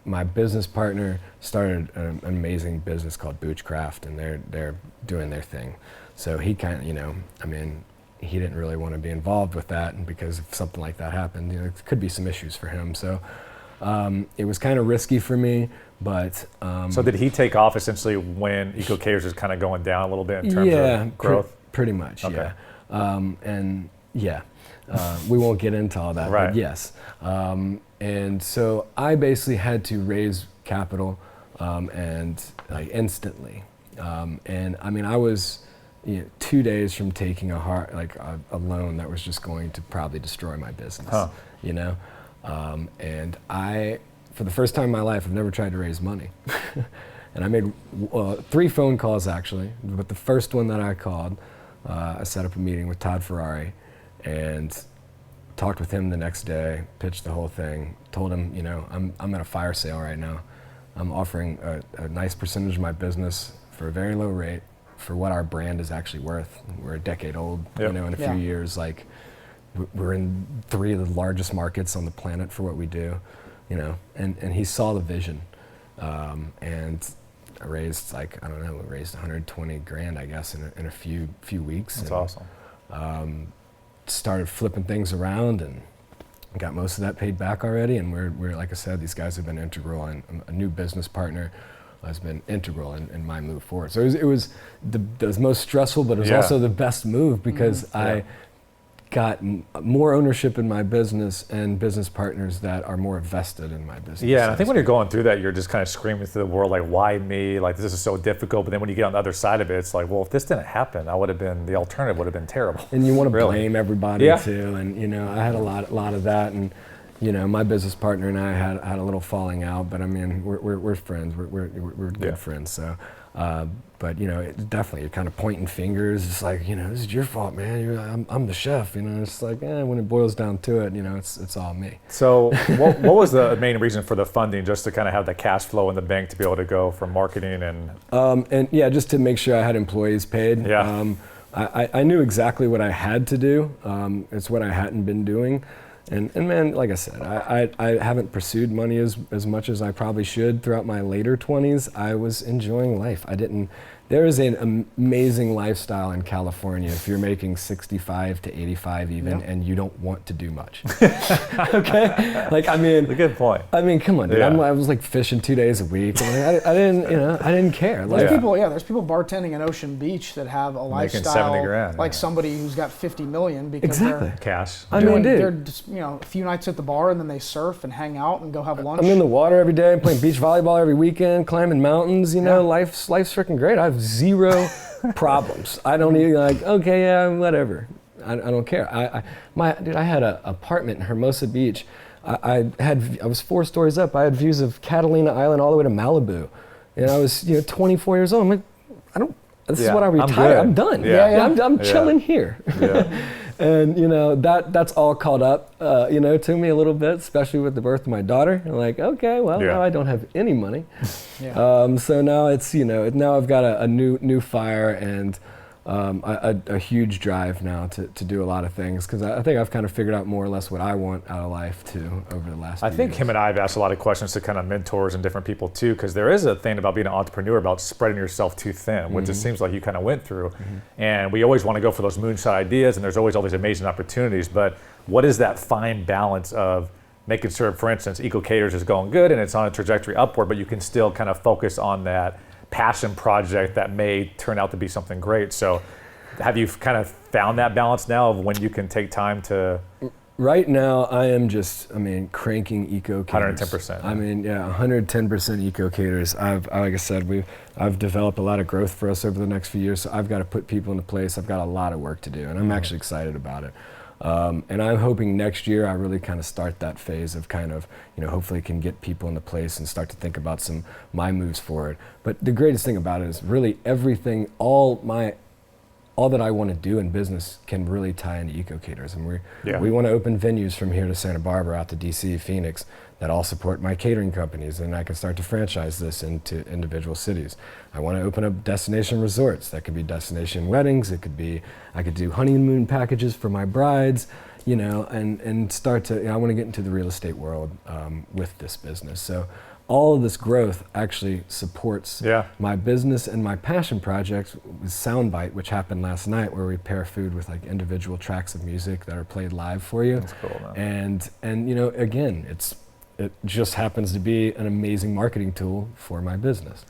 my business partner started an amazing business called Boochcraft, and they're doing their thing. So he kind of, you know, I mean, he didn't really want to be involved with that, and because if something like that happened, you know, it could be some issues for him. So it was kind of risky for me, but. So did he take off essentially when EcoCaters is kind of going down a little bit in terms of growth? Pretty much, okay. We won't get into all that, but yes. And so I basically had to raise capital, and like instantly. And I mean, I was 2 days from taking a loan that was just going to probably destroy my business, you know? And for the first time in my life, I've never tried to raise money. And I made 3 phone calls actually, but the first one that I called, I set up a meeting with Todd Ferrari and talked with him the next day, pitched the whole thing, told him, you know, I'm at a fire sale right now. I'm offering a nice percentage of my business for a very low rate for what our brand is actually worth. We're a decade old, you know, in a few years, like we're in 3 of the largest markets on the planet for what we do, you know, and he saw the vision. And I raised we raised 120 grand, I guess, in a few weeks. That's awesome. Started flipping things around and got most of that paid back already. And we're like I said, these guys have been integral, and a new business partner has been integral in my move forward. So it was the most stressful, but it was Yeah. also the best move because I got more ownership in my business and business partners that are more vested in my business. Yeah, and I think when you're going through that, you're just kind of screaming to the world, like, why me? Like, this is so difficult. But then when you get on the other side of it, it's like, well, if this didn't happen, the alternative would have been terrible. And you want to Really. blame everybody Yeah. too. And, you know, I had a lot of that. And, you know, my business partner and I had a little falling out, but I mean, we're friends. We're good Yeah. friends. So, but you know, it definitely you're kind of pointing fingers. It's like, you know, this is your fault, man. I'm the chef. You know, it's like, when it boils down to it, you know, it's all me. So what was the main reason for the funding, just to kind of have the cash flow in the bank to be able to go from marketing And yeah, just to make sure I had employees paid. Yeah. I knew exactly what I had to do. It's what I hadn't been doing. And man, like I said, I haven't pursued money as much as I probably should throughout my later 20s. I was enjoying life. There is an amazing lifestyle in California if you're making 65 to 85 even, and you don't want to do much. Okay? Like, I mean, a good point. I mean, come on, dude. Yeah. I was like fishing 2 days a week. And I didn't care. Like, There's people bartending in Ocean Beach that have a Making lifestyle 70 grand, like yeah. somebody who's got 50 million because Exactly. they're Cash. I mean, dude. they're just, you know, a few nights at the bar and then they surf and hang out and go have lunch. I'm in the water every day, playing beach volleyball every weekend, climbing mountains. You know, life's freaking great. I have zero problems. I don't even whatever. I don't care. I had an apartment in Hermosa Beach. I was 4 stories up. I had views of Catalina Island all the way to Malibu, and I was 24 years old. I'm like, this is what I retire. I'm done. Yeah. I'm chilling here. Yeah. And that's all caught up, to me a little bit, especially with the birth of my daughter. I'm like, okay, well, now I don't have any money. So now it's now I've got a new fire and a huge drive now to do a lot of things, because I think I've kind of figured out more or less what I want out of life too over the last. I think him and I have asked a lot of questions to kind of mentors and different people too, because there is a thing about being an entrepreneur about spreading yourself too thin, which it seems like you kind of went through. And we always want to go for those moonshot ideas, and there's always all these amazing opportunities. But what is that fine balance of making sure, for instance, EcoCaters is going good and it's on a trajectory upward, but you can still kind of focus on that passion project that may turn out to be something great. So have you kind of found that balance now of when you can take time to... Right now, I am just, cranking EcoCaters. 110%. 110% EcoCaters. Like I said, I've developed a lot of growth for us over the next few years, so I've got to put people into place. I've got a lot of work to do, and I'm actually excited about it. And I'm hoping next year I really kind of start that phase of kind of, hopefully can get people into place and start to think about my moves forward. But the greatest thing about it is really everything, all that I want to do in business can really tie into EcoCaters. And we want to open venues from here to Santa Barbara, out to DC, Phoenix, that all support my catering companies, and I can start to franchise this into individual cities. I want to open up destination resorts. That could be destination weddings. I could do honeymoon packages for my brides, and start to, I want to get into the real estate world with this business. So all of this growth actually supports my business and my passion project with Soundbite, which happened last night, where we pair food with like individual tracks of music that are played live for you. That's cool, man. And again, it just happens to be an amazing marketing tool for my business.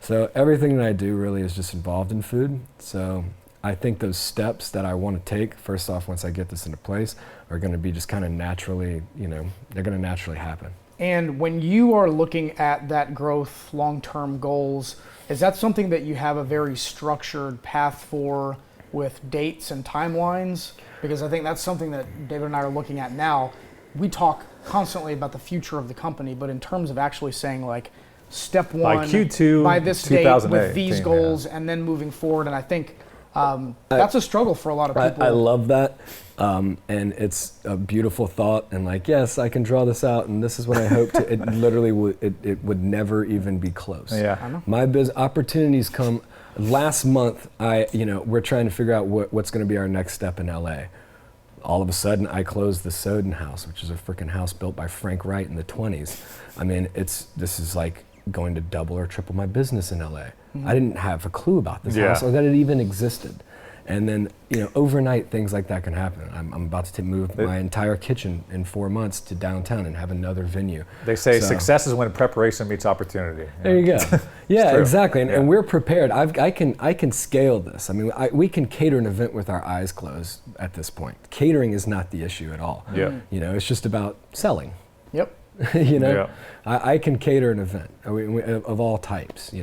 So everything that I do really is just involved in food. So I think those steps that I want to take, first off, once I get this into place, are going to be just kind of naturally, they're going to naturally happen. And when you are looking at that growth, long-term goals, is that something that you have a very structured path for with dates and timelines? Because I think that's something that David and I are looking at now. We talk constantly about the future of the company, but in terms of actually saying like step one, Like Q2 by this date with these 2018, goals, and then moving forward. And I think that's a struggle for a lot of people. I love that. And it's a beautiful thought, and like, yes, I can draw this out, and this is what I hope to. It literally it would never even be close. Yeah. I know. My opportunities come. Last month, we're trying to figure out what's going to be our next step in LA. All of a sudden, I closed the Soden House, which is a freaking house built by Frank Wright in the 20s. This is like going to double or triple my business in LA. I didn't have a clue about this house or that it even existed. And then, overnight things like that can happen. I'm about to move my entire kitchen in 4 months to downtown and have another venue. They say success is when preparation meets opportunity. There you go. Yeah, exactly. And Yeah. we're prepared. I can scale this. I mean, we can cater an event with our eyes closed at this point. Catering is not the issue at all. Yeah. It's just about selling. Yep. Yeah. I can cater an event of all types.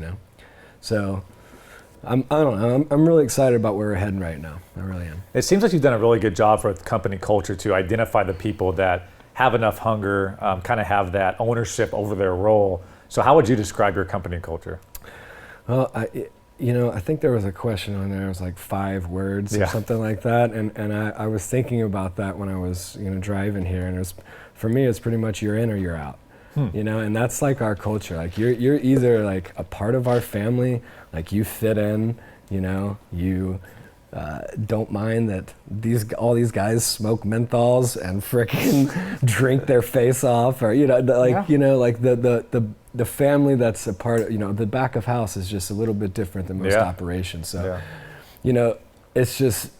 So. I don't know. I'm really excited about where we're heading right now. I really am. It seems like you've done a really good job for the company culture to identify the people that have enough hunger, kind of have that ownership over their role. So how would you describe your company culture? Well, I think there was a question on there. It was like 5 words or something like that. And I was thinking about that when I was driving here. And for me, it's pretty much you're in or you're out. And that's like our culture. Like you're either like a part of our family, like you fit in, you don't mind that all these guys smoke menthols and frickin' drink their face off, or like the family that's a part of, the back of house is just a little bit different than most operations. So it's just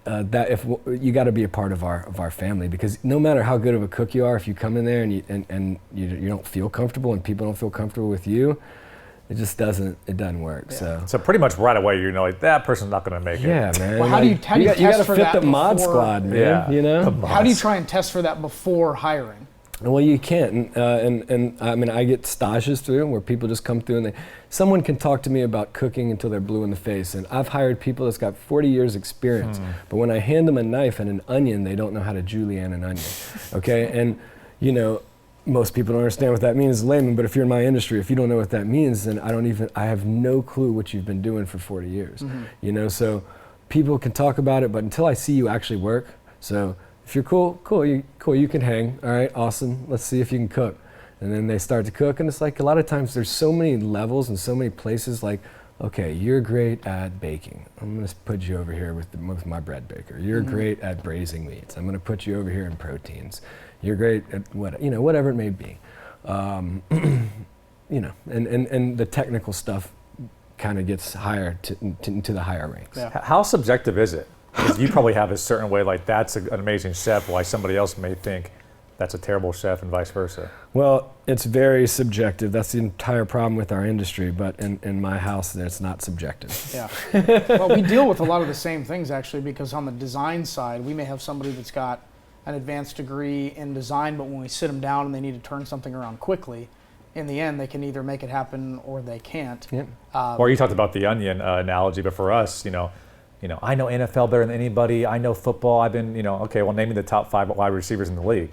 that if you got to be a part of our family, because no matter how good of a cook you are, if you come in there and you don't feel comfortable and people don't feel comfortable with you, it just doesn't work. Yeah. So pretty much right away, like that person's not going to make it. Yeah, man. Well, how do you test gotta for fit that the mod before- squad, man? Yeah. How do you try and test for that before hiring? Well, you can't, and I mean, I get stages through where people just come through and someone can talk to me about cooking until they're blue in the face, and I've hired people that's got 40 years experience, but when I hand them a knife and an onion, they don't know how to julienne an onion, okay? And, most people don't understand what that means as layman, but if you're in my industry, if you don't know what that means, then I have no clue what you've been doing for 40 years, so people can talk about it, but until I see you actually work, so if you're cool, you can hang. All right, awesome. Let's see if you can cook. And then they start to cook, and it's like a lot of times there's so many levels and so many places. Like, okay, you're great at baking. I'm gonna put you over here with my bread baker. You're great at braising meats. I'm gonna put you over here in proteins. You're great at whatever it may be. And the technical stuff kind of gets higher to the higher ranks. Yeah. How subjective is it? Because you probably have a certain way, like that's an amazing chef, why somebody else may think that's a terrible chef and vice versa. Well, it's very subjective. That's the entire problem with our industry, but in my house, it's not subjective. Yeah. Well, we deal with a lot of the same things actually, because on the design side, we may have somebody that's got an advanced degree in design, but when we sit them down and they need to turn something around quickly, in the end, they can either make it happen or they can't. Yep. Or you talked about the onion analogy, but for us, I know NFL better than anybody. I know football. I've been, okay, well, name me the top 5 wide receivers in the league.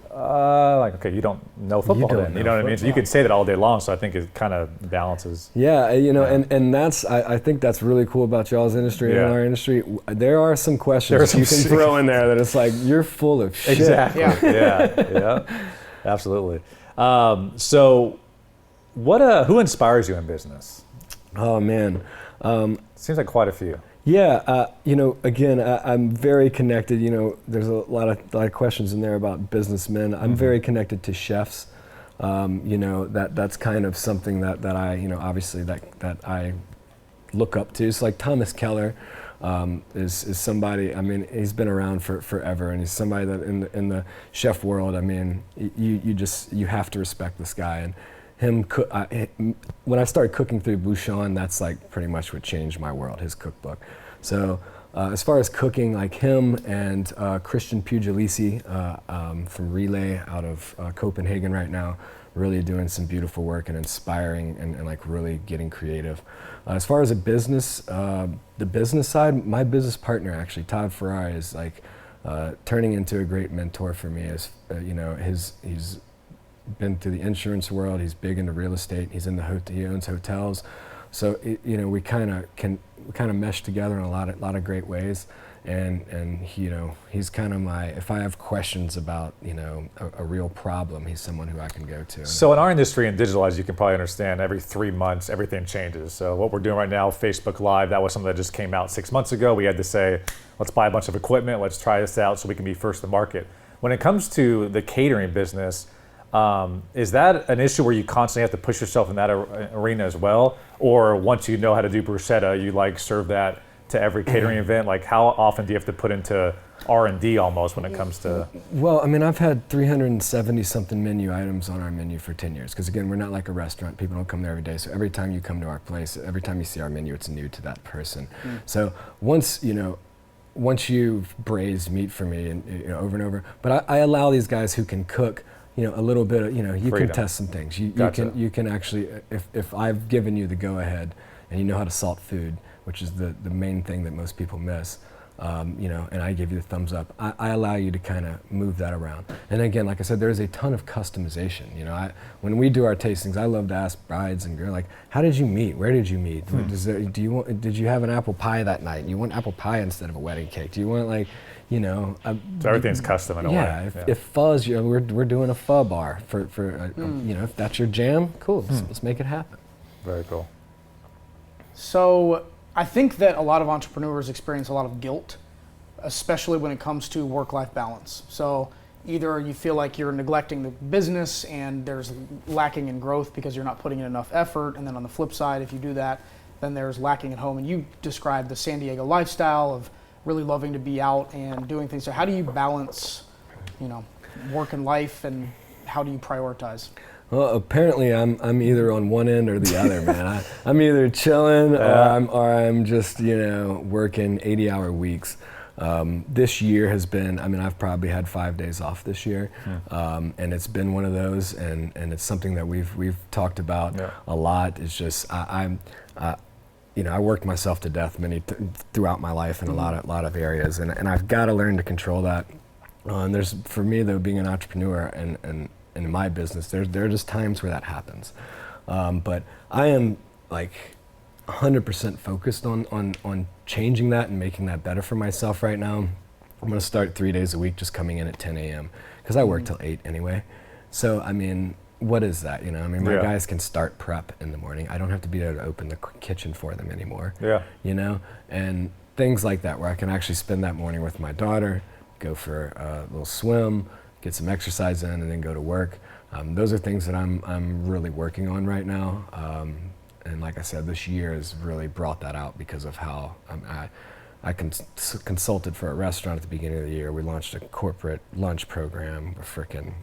Okay, you don't know football then. You know what I mean? So you could say that all day long, so I think it kind of balances. Yeah, and that's, I think that's really cool about y'all's industry and our industry. There are some questions you can throw in there that it's like, you're full of shit. Exactly. Yeah. Absolutely. So who inspires you in business? Oh, man. Seems like quite a few. Yeah, again, I'm very connected. There's a lot of questions in there about businessmen. I'm very connected to chefs. That's kind of something that I, obviously that I look up to. It's like Thomas Keller is somebody. I mean, he's been around for forever, and he's somebody that in the chef world. I mean, you have to respect this guy. And when I started cooking through Bouchon, that's like pretty much what changed my world, his cookbook. So as far as cooking, like him and Christian Puglisi from Relay out of Copenhagen right now, really doing some beautiful work and inspiring and like really getting creative. As far as the business side, my business partner actually, Todd Ferrari, is like turning into a great mentor for me. As he's been through the insurance world. He's big into real estate. He owns hotels. So we kind of mesh together in a lot of great ways. And he's kind of if I have questions about a real problem, he's someone who I can go to. So in our industry in digital, as you can probably understand, every 3 months everything changes. So what we're doing right now, Facebook Live, that was something that just came out 6 months ago. We had to say, let's buy a bunch of equipment, let's try this out so we can be first to market. When it comes to the catering business, is that an issue where you constantly have to push yourself in that arena as well? Or once you know how to do bruschetta, you serve that to every catering event? Like how often do you have to put into R&D almost when it comes to? Well, I mean, I've had 370 something menu items on our menu for 10 years. Because again, we're not like a restaurant. People don't come there every day. So every time you come to our place, every time you see our menu, it's new to that person. So once you've braised meat for me and over and over, but I allow these guys who can cook, a little bit of, you Freedom. can test some things. You Gotcha. can actually, if I've given you the go ahead and you know how to salt food, which is the main thing that most people miss, and I give you the thumbs up, I allow you to kind of move that around. And again, like I said, there's a ton of customization. When we do our tastings, I love to ask brides and girls, like, how did you meet? Where did you meet? Did you have an apple pie that night? You want apple pie instead of a wedding cake? Do you want So everything's custom in a way. If fuzz, we're doing a pho bar for if that's your jam, cool. Let's make it happen. Very cool. So I think that a lot of entrepreneurs experience a lot of guilt, especially when it comes to work-life balance. So either you feel like you're neglecting the business and there's lacking in growth because you're not putting in enough effort, and then on the flip side, if you do that, then there's lacking at home. And you described the San Diego lifestyle of really loving to be out and doing things. So how do you balance, work and life, and how do you prioritize? Well, apparently I'm either on one end or the other, man. I'm either chilling or I'm just working 80-hour weeks. This year has been, I've probably had 5 days off this year, and it's been one of those, and it's something that we've talked about a lot. It's just I worked myself to death throughout my life in a lot of areas, and I've got to learn to control that. And there's, for me though, being an entrepreneur and in my business, there are just times where that happens. But I am like 100% focused on changing that and making that better for myself right now. I'm gonna start 3 days a week just coming in at 10 a.m. because I work till 8 anyway. So what is that? My guys can start prep in the morning. I don't have to be there to open the kitchen for them anymore. And things like that where I can actually spend that morning with my daughter, go for a little swim, get some exercise in, and then go to work. Those are things that I'm really working on right now. And like I said, this year has really brought that out because of how I consulted for a restaurant at the beginning of the year. We launched a corporate lunch program. We're freaking,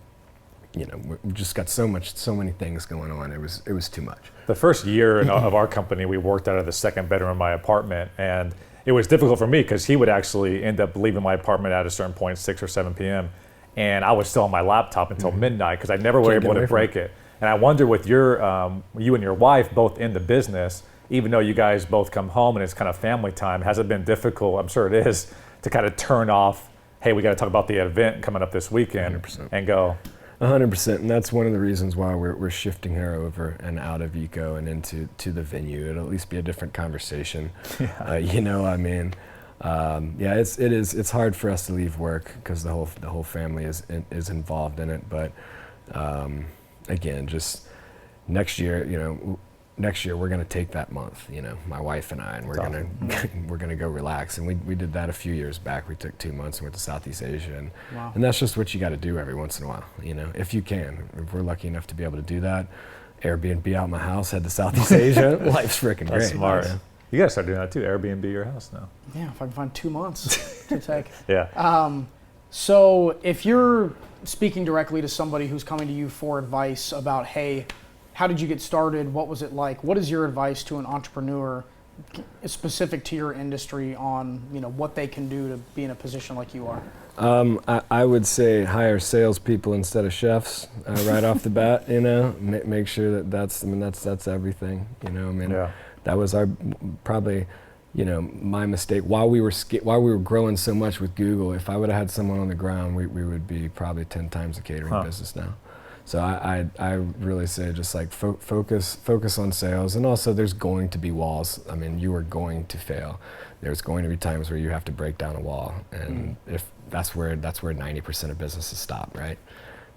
we just got so many things going on. It was too much. The first year of our company, we worked out of the second bedroom of my apartment, and it was difficult for me because he would actually end up leaving my apartment at a certain point, 6 or 7 p.m. And I was still on my laptop until midnight because I never were able to break it. And I wonder with you and your wife both in the business, even though you guys both come home and it's kind of family time, has it been difficult, I'm sure it is, to kind of turn off, hey, we got to talk about the event coming up this weekend 100%. And go. 100%, and that's one of the reasons why we're shifting her over and out of Eco and into the venue. It'll at least be a different conversation. It's hard for us to leave work because the whole family is involved in it. But again, just next year, we're gonna take that month. My wife and I, and we're gonna go relax. And we did that a few years back. We took 2 months and went to Southeast Asia, and that's just what you got to do every once in a while. If you can. If we're lucky enough to be able to do that, Airbnb out my house, head to Southeast Asia. Life's freaking great. That's smart. You gotta start doing that too. Airbnb your house now. Yeah, if I can find 2 months to take. Yeah. So if you're speaking directly to somebody who's coming to you for advice about, hey, how did you get started? What was it like? What is your advice to an entrepreneur specific to your industry on what they can do to be in a position like you are? I would say hire salespeople instead of chefs right off the bat. Make sure that's everything. That was probably my mistake. While we were growing so much with Google, if I would have had someone on the ground, we would be probably 10 times the catering business now. So I really say just like focus on sales, and also there's going to be walls. You are going to fail. There's going to be times where you have to break down a wall, and if that's where 90% of businesses stop, right?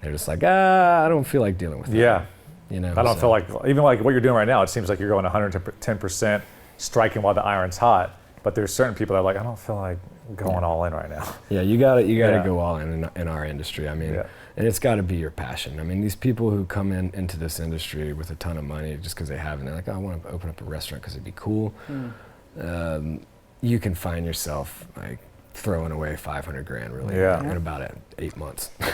They're just like, I don't feel like dealing with that. Yeah. I don't feel like, even like what you're doing right now, it seems like you're going 110%, striking while the iron's hot. But there's certain people that are like, I don't feel like going all in right now. Yeah, you gotta go all in our industry. And it's got to be your passion. These people who come into this industry with a ton of money just because they have it, and they're like, oh, I want to open up a restaurant because it'd be cool. you can find yourself like throwing away 500 grand really in about 8 months. Do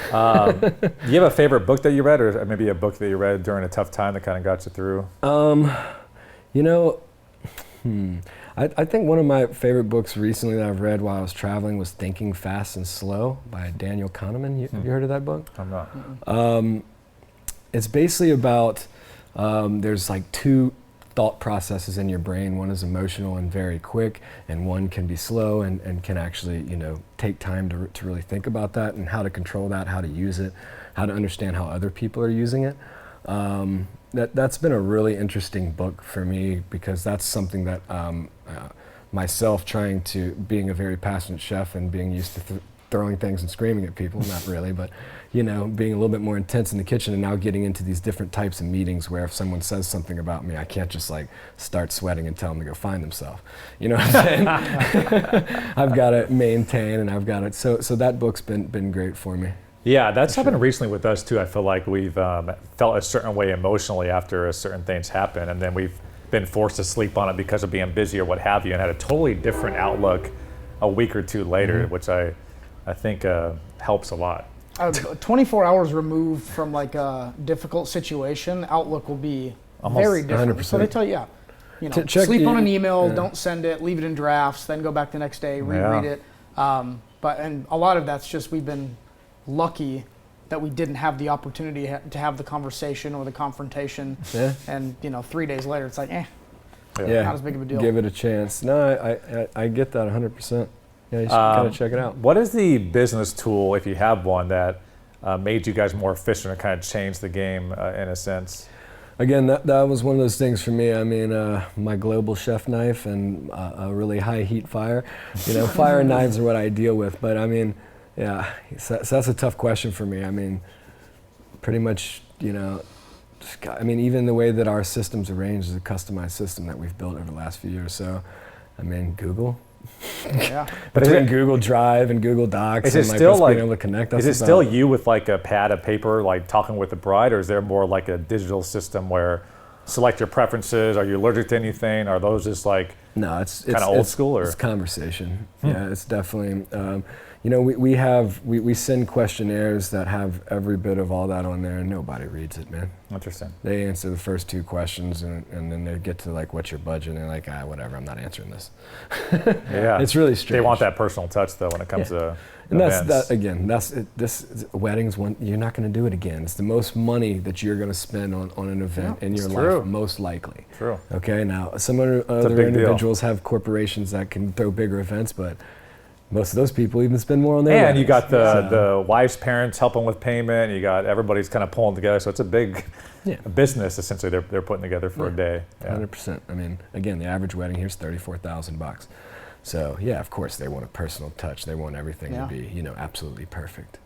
you have a favorite book that you read, or maybe a book that you read during a tough time that kind of got you through? You know, I think one of my favorite books recently that I've read while I was traveling was Thinking Fast and Slow by Daniel Kahneman. Have you heard of that book? I'm not. It's basically about, there's like two thought processes in your brain. One is emotional and very quick, and one can be slow and can actually, you know, take time to really think about that and how to control that, how to use it, how to understand how other people are using it. That's been a really interesting book for me, because that's something that myself being a very passionate chef and being used to throwing things and screaming at people, not really, but you know, being a little bit more intense in the kitchen, and now getting into these different types of meetings where if someone says something about me, I can't just like start sweating and tell them to go find themselves. You know what I'm saying? I've got to maintain, and I've got to, so that book's been great for me. Yeah, that's happened recently with us too. I feel like we've felt a certain way emotionally after a certain things happen, and then we've been forced to sleep on it because of being busy or what have you, and had a totally different outlook a week or two later, which I think helps a lot. 24 hours removed from like a difficult situation, outlook will be very different. 100%. So they tell you, you know, sleep on an email, don't send it, leave it in drafts, then go back the next day, reread it. And a lot of that's just we've been lucky that we didn't have the opportunity to have the conversation or the confrontation. And you know, 3 days later, it's like, not as big of a deal. Give it a chance. No, I get that 100%. Yeah, you should kind of check it out. What is the business tool, if you have one, that made you guys more efficient or kind of changed the game in a sense? Again, that was one of those things for me. I mean, my global chef knife and a really high heat fire. You know, fire and knives are what I deal with. But I mean, yeah, so that's a tough question for me. I mean, pretty much, you know, I mean, even the way that our system's arranged is a customized system that we've built over the last few years. So, I mean, Google. Between Google Drive and Google Docs, and like us being able to connect. Is it still you with like a pad of paper, like talking with the bride, or is there more like a digital system where select your preferences? Are you allergic to anything? Are those just like it's kind of old school? Or it's conversation. Yeah, it's definitely. You know, we send questionnaires that have every bit of all that on there, and nobody reads it, man. Interesting. They answer the first two questions, and then they get to like, what's your budget? And they're like, whatever, I'm not answering this. Yeah, it's really strange. They want that personal touch though when it comes to and events. that's that again. This weddings one. You're not going to do it again. It's the most money that you're going to spend on an event in your life, most likely. True. Okay. Now, some other individuals have corporations that can throw bigger events, but most of those people even spend more on their And you got the wife's parents helping with payment. You got everybody's kind of pulling together. So it's a big business essentially they're putting together for a day. 100%. I mean, again, the average wedding here is $34,000. So yeah, of course they want a personal touch. They want everything to be, you know, absolutely perfect.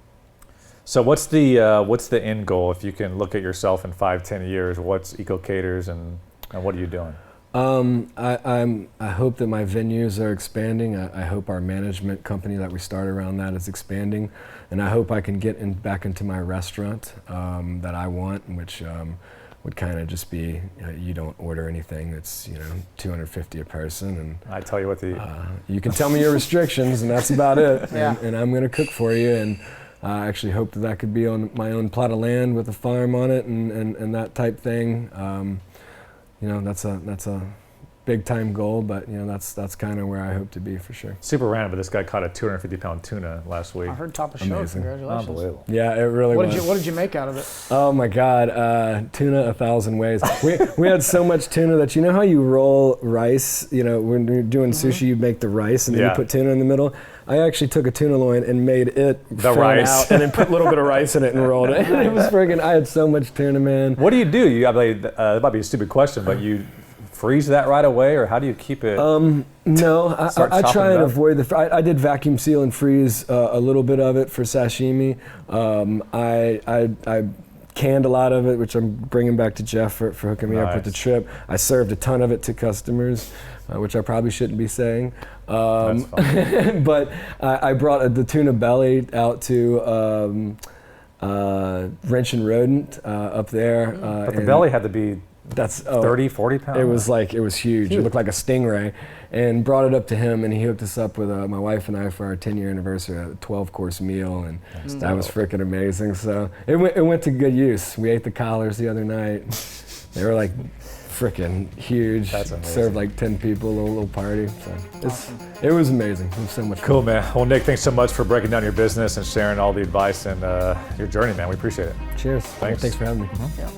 So what's the end goal? If you can look at yourself in 5-10 years, what's EcoCaters and what are you doing? I hope that my venues are expanding. I hope our management company that we started around that is expanding, and I hope I can get back into my restaurant that I want, which would kind of just be you don't order anything that's $250 a person, and I tell you what you can tell me your restrictions, and that's about it. And I'm going to cook for you, and I actually hope that could be on my own plot of land with a farm on it, and that type thing. That's a big time goal, but that's kind of where I hope to be for sure. Super random, but this guy caught a 250-pound tuna last week. I heard top of show. Amazing. Congratulations. Unbelievable. Yeah, it really was. What did you make out of it? Oh my God, tuna 1,000 ways. We had so much tuna that how you roll rice. When you're doing sushi, you make the rice and then you put tuna in the middle. I actually took a tuna loin and made it the rice out and then put a little bit of rice in it and rolled it. It was friggin'. I had so much tuna, man. What do? That might be a stupid question, but you freeze that right away, or how do you keep it? No, I try and avoid I did vacuum seal and freeze a little bit of it for sashimi. I canned a lot of it, which I'm bringing back to Jeff for hooking me up with the trip. I served a ton of it to customers, which I probably shouldn't be saying. That's fine. But I brought the tuna belly out to Wrench and Rodent up there. But the belly had to be That's 30, 40 pounds? It was huge. It looked like a stingray, and brought it up to him, and he hooked us up with my wife and I for our 10-year anniversary, a 12-course meal, and that was freaking amazing. So it went to good use. We ate the collars the other night. They were like freaking huge. That's amazing. Served like 10 people, a little party. So it was amazing. It was so much Cool, fun. man. Well, Nick, thanks so much for breaking down your business and sharing all the advice and your journey, man. We appreciate it. Cheers. Thanks. Thanks for having me. Yeah.